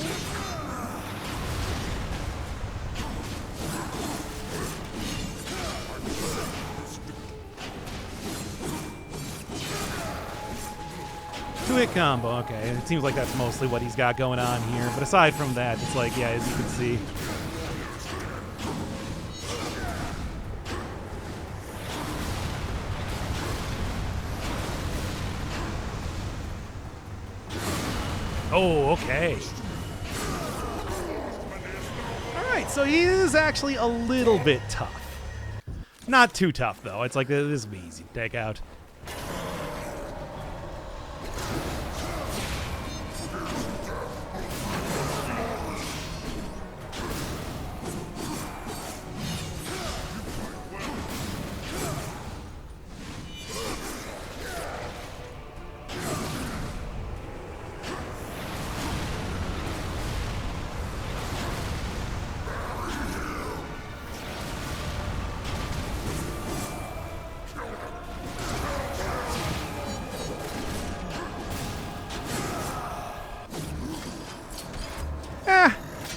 Two-hit combo, okay. It seems like that's mostly what he's got going on here. But aside from that, it's like, yeah, as you can see. Oh, okay. Alright, so he is actually a little bit tough. Not too tough, though. It's like, this will be easy to take out.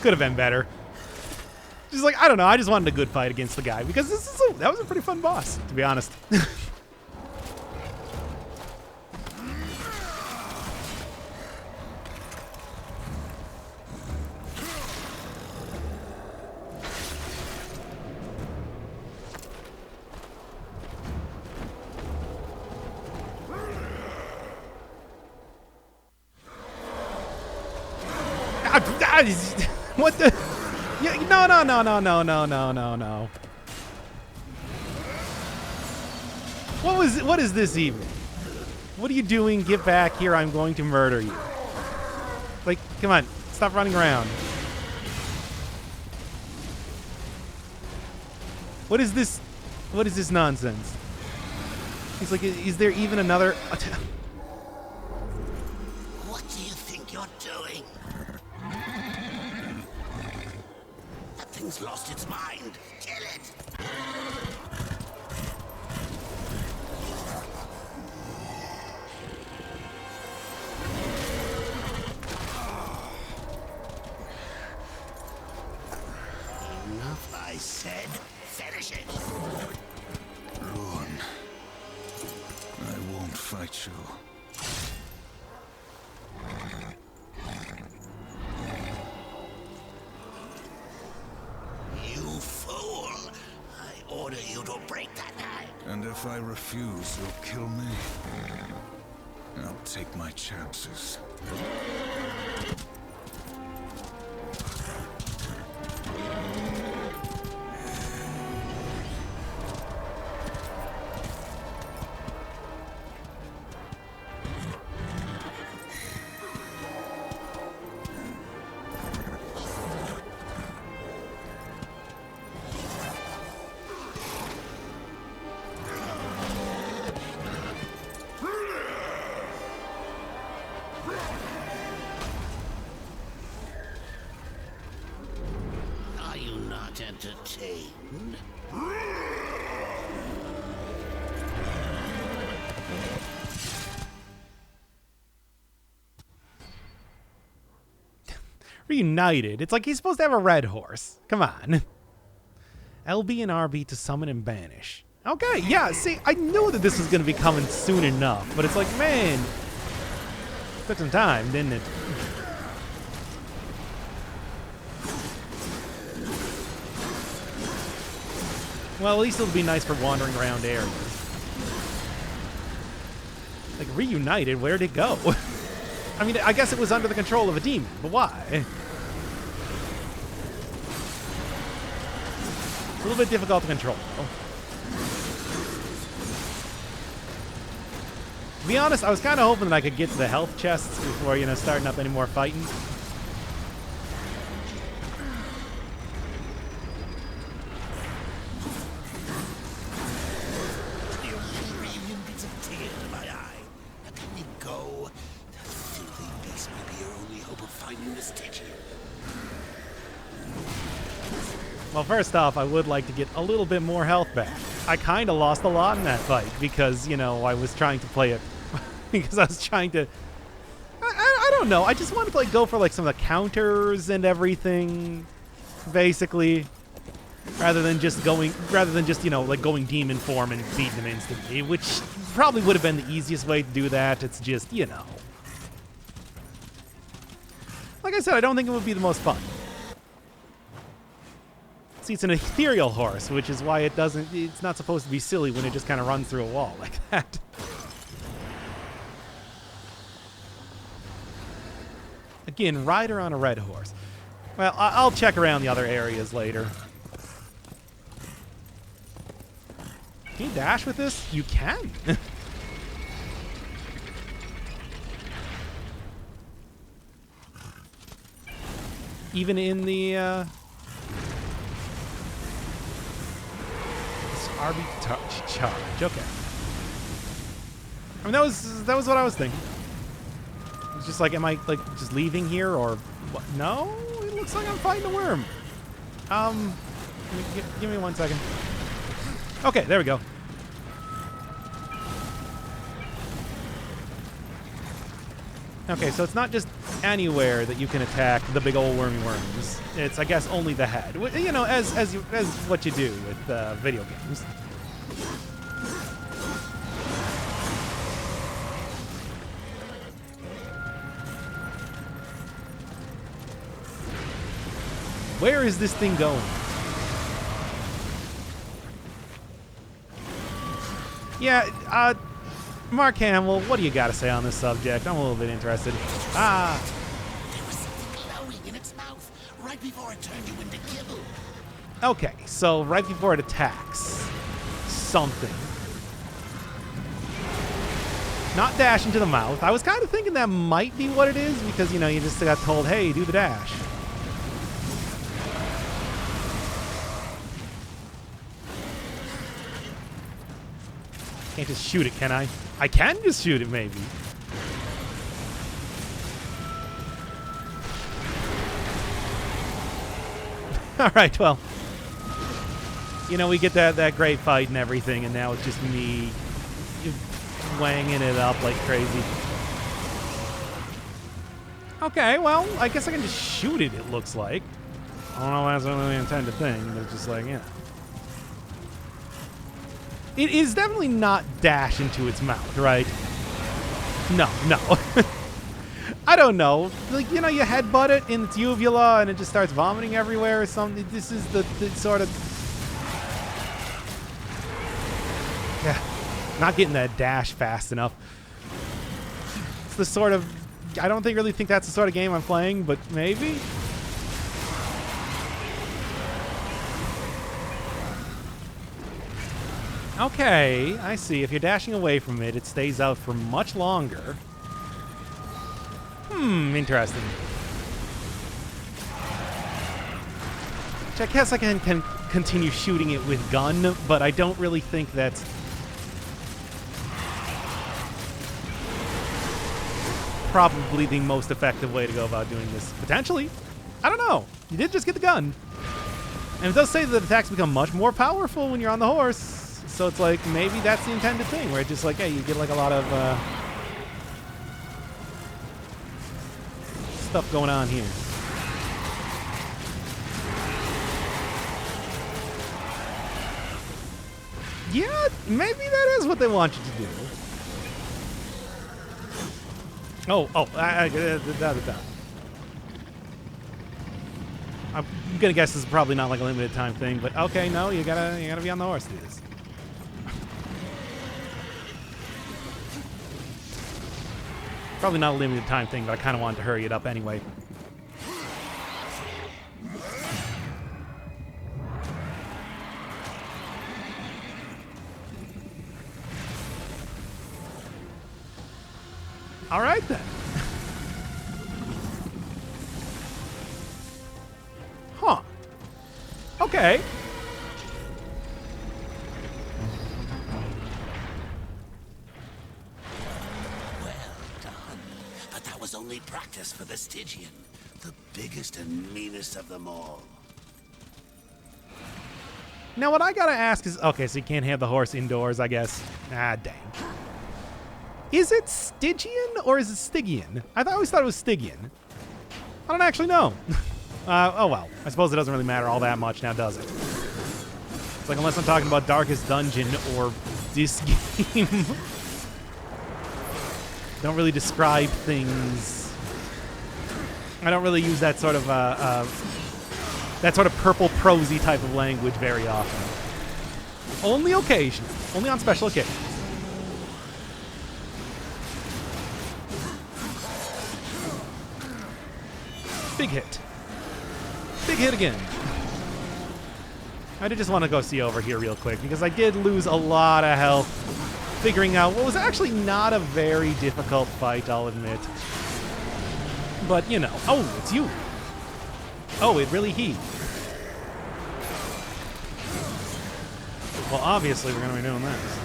Could have been better. Just like, I don't know, I just wanted a good fight against the guy because that was a pretty fun boss, to be honest. What the? Yeah, no, no, no, no, no, no, no, no, no. What is this even? What are you doing? Get back here. I'm going to murder you. Like, come on. Stop running around. What is this? What is this nonsense? He's like, is there even another? What do you think you're doing? That thing's lost its mind. Kill it. Enough, I said. Finish it. Ruin. I won't fight you. You fool! I order you to break that knife. And if I refuse, you'll kill me. I'll take my chances. Are you not entertained? Reunited. It's like he's supposed to have a red horse. Come on. LB and RB to summon and banish. Okay, yeah, see, I knew that this was going to be coming soon enough, but it's like, man, took some time, didn't it? Well, at least it'll be nice for wandering around areas. Like, reunited, where'd it go? I mean, I guess it was under the control of a demon, but why? A little bit difficult to control, though. To be honest, I was kind of hoping that I could get to the health chests before, you know, starting up any more fighting. You reunion brings a tear to my eye. Now can you go? That filthy beast might be your only hope of finding the Stygian. Well, first off, I would like to get a little bit more health back. I kind of lost a lot in that fight because, you know, I was trying to play it because I was trying to... I don't know. I just wanted to, like, go for, like, some of the counters and everything, basically, rather than just, you know, like, going demon form and beating them instantly, which probably would have been the easiest way to do that. It's just, you know. Like I said, I don't think it would be the most fun. See, it's an ethereal horse, which is why it's not supposed to be silly when it just kind of runs through a wall like that. Again, rider on a red horse. Well, I'll check around the other areas later. Can you dash with this? You can. Even in the, RB charge. Okay. I mean, that was what I was thinking. It's just like, am I like just leaving here or what? No, it looks like I'm fighting a worm. Give me 1 second. Okay, there we go. Okay, so it's not just anywhere that you can attack the big old wormy worms. It's, I guess, only the head. You know, as what you do with video games. Where is this thing going? Yeah, Mark Hamill, what do you got to say on this subject? I'm a little bit interested. There was something glowing in before it turned you into kibble. Okay, so right before it attacks something. Not dash into the mouth. I was kind of thinking that might be what it is because, you know, you just got told, hey, do the dash. Can't just shoot it, can I? I can just shoot it, maybe. All right, well, you know, we get that great fight and everything, and now it's just me wanging it up like crazy. Okay, well, I guess I can just shoot it, it looks like. I don't know if that's really the intended thing, but it's just like, yeah. It is definitely not dash into its mouth, right? No. I don't know. Like, you know, you headbutt it in its uvula and it just starts vomiting everywhere or something. This is the sort of... Yeah. Not getting that dash fast enough. It's the sort of... I don't really think that's the sort of game I'm playing, but maybe? Okay, I see. If you're dashing away from it, it stays out for much longer. Interesting. Which I guess I can continue shooting it with gun, but I don't really think that's... probably the most effective way to go about doing this. Potentially. I don't know. You did just get the gun. And it does say that attacks become much more powerful when you're on the horse. So it's like, maybe that's the intended thing, where it's just like, hey, you get like a lot of stuff going on here. Yeah, maybe that is what they want you to do. I'm gonna guess this is probably not like a limited time thing, but okay, no, you gotta be on the horse to do this. Probably not a limited time thing, but I kind of wanted to hurry it up anyway. All right, then. Huh. Okay. Well done. But that was only practice for the Stygian, the biggest and meanest of them all. Now, what I gotta ask is, okay, so you can't have the horse indoors, I guess. Ah, dang. Is it Stygian or is it Stygian? I always thought it was Stygian. I don't actually know. Oh well. I suppose it doesn't really matter all that much now, does it? It's like, unless I'm talking about Darkest Dungeon or this game. Don't really describe things. I don't really use that sort of purple prosy type of language very often. Only occasionally. Only on special occasions. Big hit. Big hit again. I did just want to go see over here real quick because I did lose a lot of health figuring out what was actually not a very difficult fight, I'll admit. But, you know. Oh, it's you. Oh, it really heaved. Well, obviously we're going to be doing this.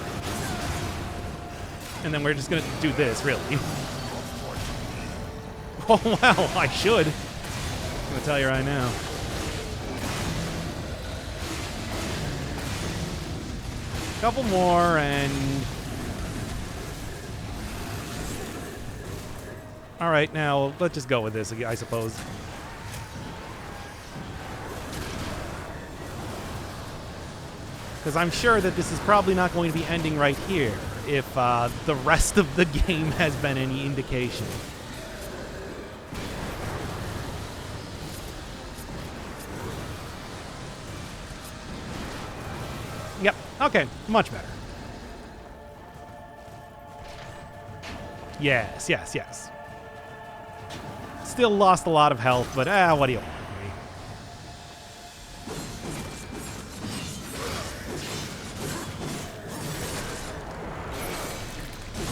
And then we're just going to do this, really. Oh, well, I should. I'm going to tell you right now. Couple more and... All right, now let's just go with this, I suppose. Because I'm sure that this is probably not going to be ending right here if the rest of the game has been any indication. Yep. Okay. Much better. Yes, yes, yes. Still lost a lot of health, but what do you want from me?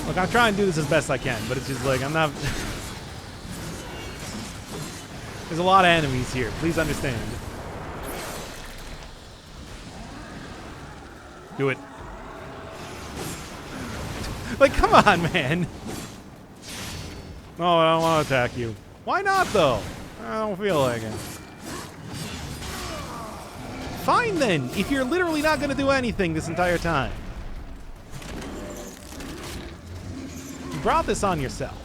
Look, I'm trying to do this as best I can, but it's just like, I'm not... There's a lot of enemies here. Please understand. Do it. Like, come on, man. No, I don't want to attack you. Why not, though? I don't feel like it. Fine, then, if you're literally not going to do anything this entire time. You brought this on yourself.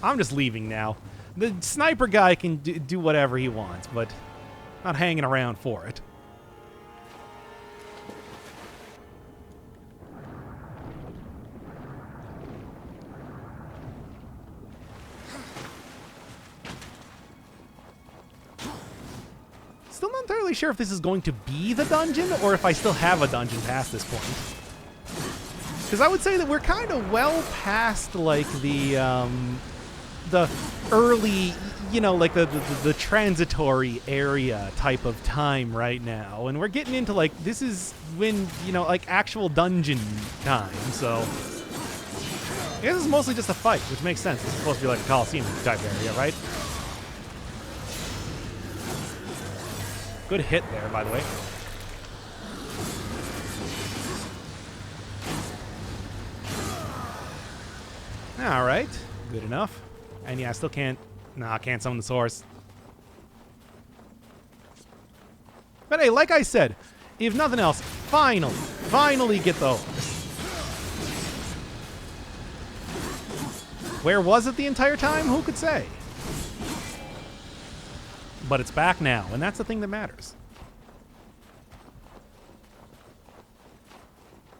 I'm just leaving now. The sniper guy can do whatever he wants, but not hanging around for it. Still not entirely sure if this is going to be the dungeon or if I still have a dungeon past this point. Because I would say that we're kind of well past, like, the early, you know, like the transitory area type of time right now. And we're getting into, like, this is when, you know, like, actual dungeon time, so... I guess it's mostly just a fight, which makes sense. It's supposed to be like a coliseum type area, right? Good hit there, by the way. All right, good enough. And yeah, I still can't. Nah, I can't summon the source. But hey, like I said, if nothing else, finally get those. Where was it the entire time? Who could say? But it's back now, and that's the thing that matters.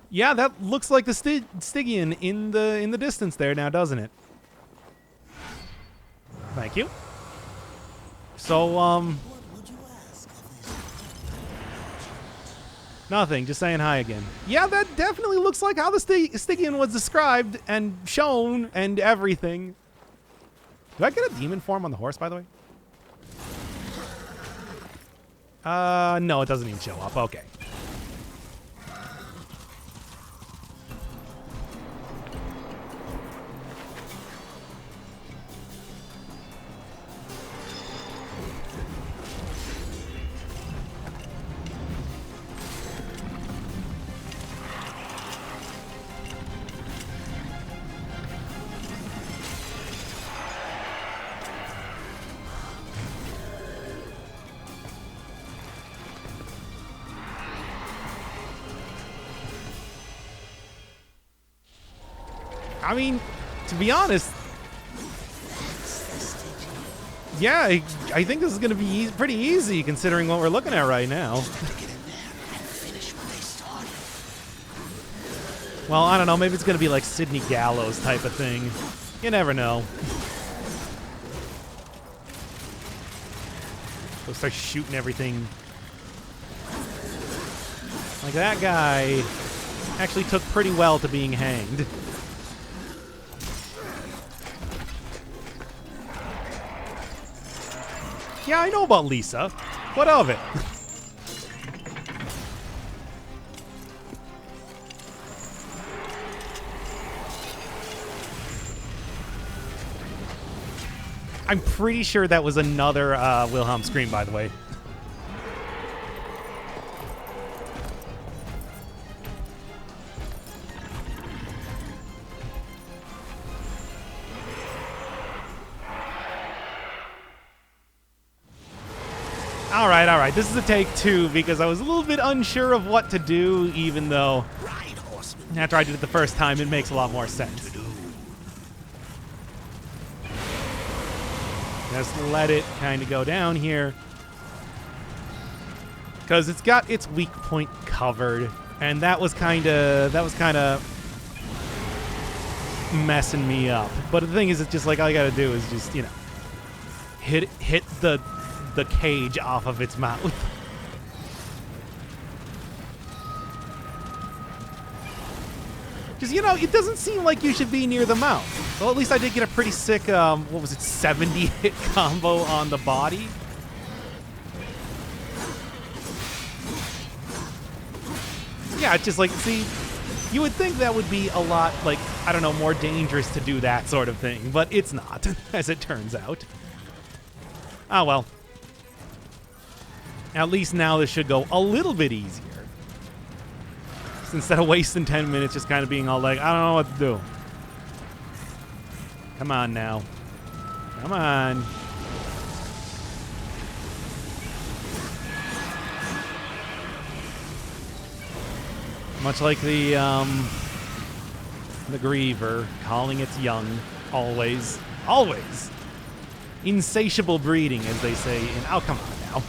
Yeah, that looks like the Stygian in the distance there now, doesn't it? Thank you. So, What would you ask of this? nothing. Just saying hi again. Yeah, that definitely looks like how the Stygian was described and shown and everything. Do I get a demon form on the horse, by the way? No, it doesn't even show up. Okay. I mean, to be honest, yeah, I think this is going to be pretty easy considering what we're looking at right now. Well, I don't know. Maybe it's going to be like Sidney Gallows type of thing. You never know. Go start shooting everything. Like that guy actually took pretty well to being hanged. Yeah, I know about Lisa. What of it? I'm pretty sure that was another Wilhelm scream, by the way. All right. This is a take two because I was a little bit unsure of what to do, even though after I did it the first time, it makes a lot more sense. Just let it kind of go down here because it's got its weak point covered, and that was kind of messing me up. But the thing is, it's just like all you got to do is just, you know, hit the cage off of its mouth. Because, you know, it doesn't seem like you should be near the mouth. Well, at least I did get a pretty sick, what was it, 70 hit combo on the body. Yeah, it's just like, see, You would think that would be a lot, like, I don't know, more dangerous to do that sort of thing, but it's not, as it turns out. Ah, well. At least now this should go a little bit easier. So instead of wasting 10 minutes just kind of being all like, I don't know what to do. Come on now. Come on. Much like the Griever, calling its young, always, always. Insatiable breeding, as they say in, oh, come on now.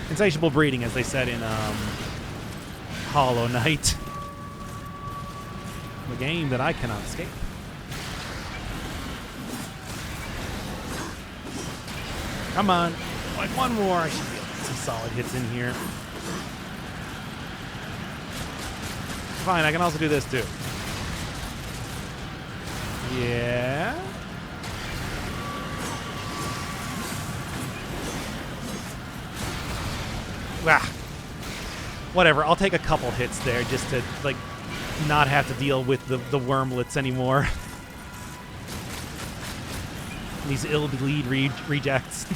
Insatiable breeding, as they said in Hollow Knight. The game that I cannot escape. Come on. Like one more. I should be able to get some solid hits in here. Fine, I can also do this too. Yeah. Ah. Whatever, I'll take a couple hits there just to, like, not have to deal with the wormlets anymore. These ill-bleed rejects.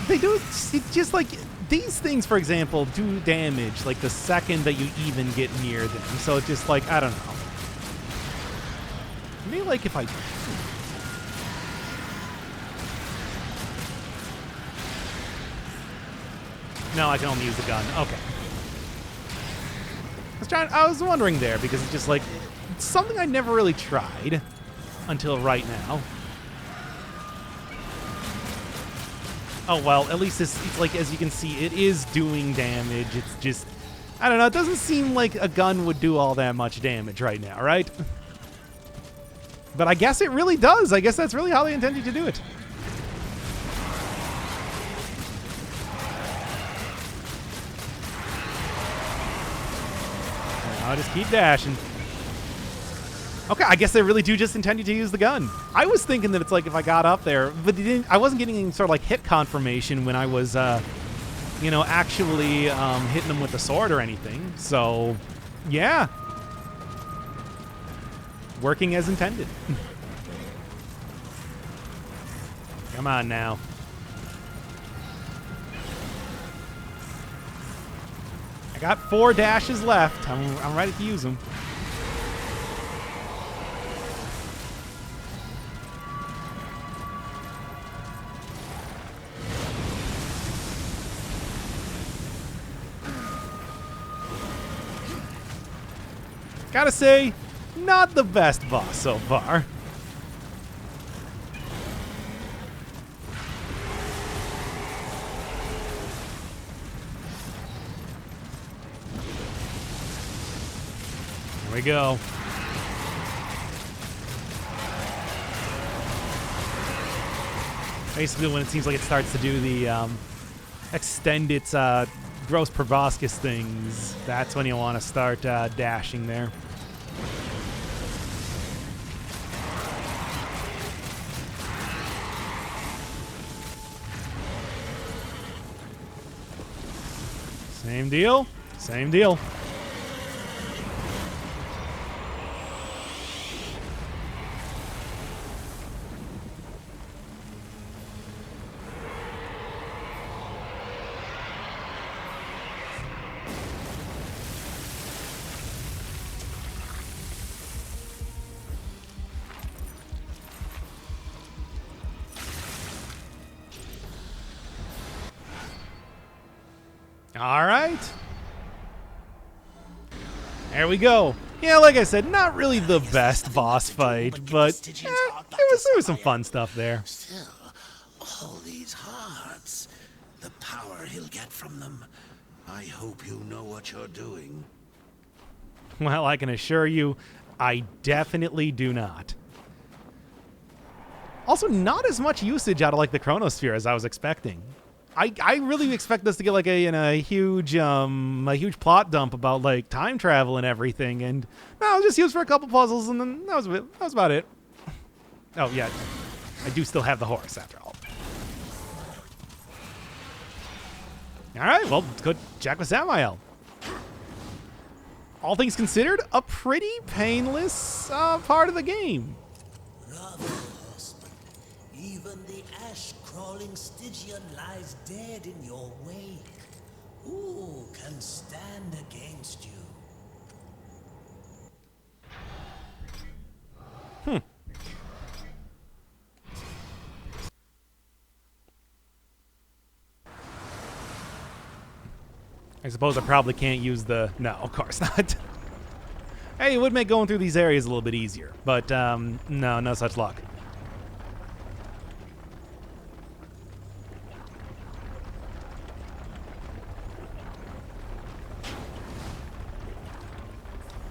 They do, it's just like, these things, for example, do damage, like, the second that you even get near them. So it's just like, I don't know. Maybe, like, if I... No, I can only use the gun. Okay. I was wondering there, because it's just like, it's something I never really tried until right now. Oh, well, at least it's like, as you can see, it is doing damage. It's just, I don't know, it doesn't seem like a gun would do all that much damage right now, right? But I guess it really does. I guess that's really how they intended to do it. I'll just keep dashing. Okay, I guess they really do just intend you to use the gun. I was thinking that it's like if I got up there, but I wasn't getting any sort of like hit confirmation when I was, you know, actually hitting them with the sword or anything. So, yeah. Working as intended. Come on now. I got 4 dashes left. I'm ready to use them. Gotta say, not the best boss so far. Here we go. Basically, when it seems like it starts to do the extend its gross proboscis things, that's when you want to start dashing there. Same deal. Same deal. All right. There we go. Yeah, like I said, not really the best boss fight, but there was some fun stuff there. Still, all these hearts, the power he'll get from them. I hope you know what you're doing. Well, I can assure you, I definitely do not. Also, not as much usage out of like the Chronosphere as I was expecting. I really expect this to get like a huge plot dump about like time travel and everything, and no, it was just used for a couple puzzles, and then that was about it. Oh yeah, I do still have the horse after all. All right, well, let's go check with Samael. All things considered, a pretty painless part of the game. Bravo, horseman. Even the ash-crawling Stygian lies dead in your wake. Who can stand against you? I suppose I probably can't use the... No, of course not. Hey, it would make going through these areas a little bit easier, but no such luck.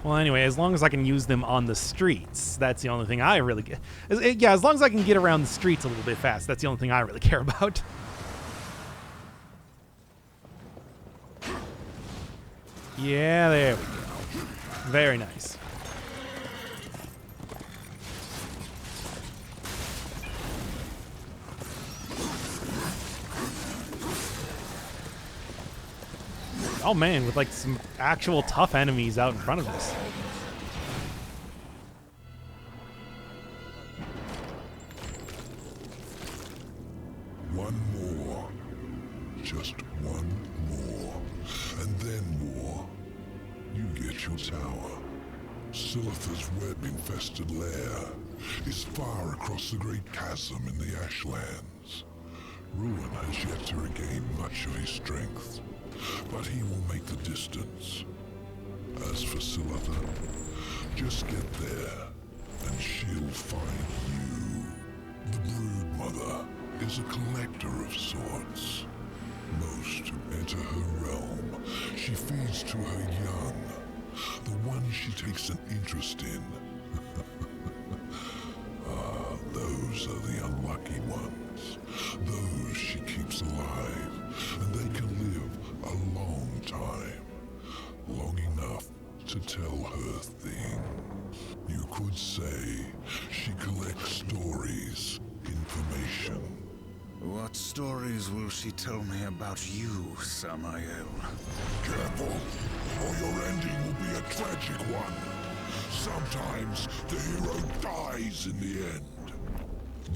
Well, anyway, as long as I can use them on the streets, that's the only thing I really get. Yeah, as long as I can get around the streets a little bit fast, that's the only thing I really care about. Yeah, there we go. Very nice. Oh man, with like some actual tough enemies out in front of us. One more. Just one more. And then more. You get your tower. Silitha's web-infested lair is far across the great chasm in the Ashlands. Ruin has yet to regain much of his strength, but he will make the distance. As for Silitha, just get there, and she'll find you. The Broodmother is a collector of sorts. Most who enter her realm, she feeds to her young, the ones she takes an interest in. Those are the unlucky ones. Those she keeps alive, and they can live a long time. Long enough to tell her things. You could say she collects stories, information. What stories will she tell me about you, Samael? Careful, or your ending will be a tragic one. Sometimes the hero dies in the end.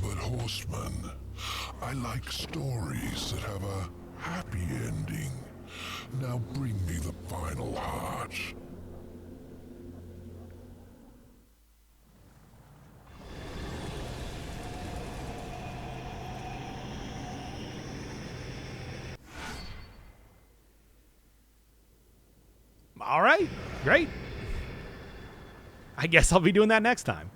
But horseman, I like stories that have a happy ending. Now bring me the final heart. All right, great. I guess I'll be doing that next time.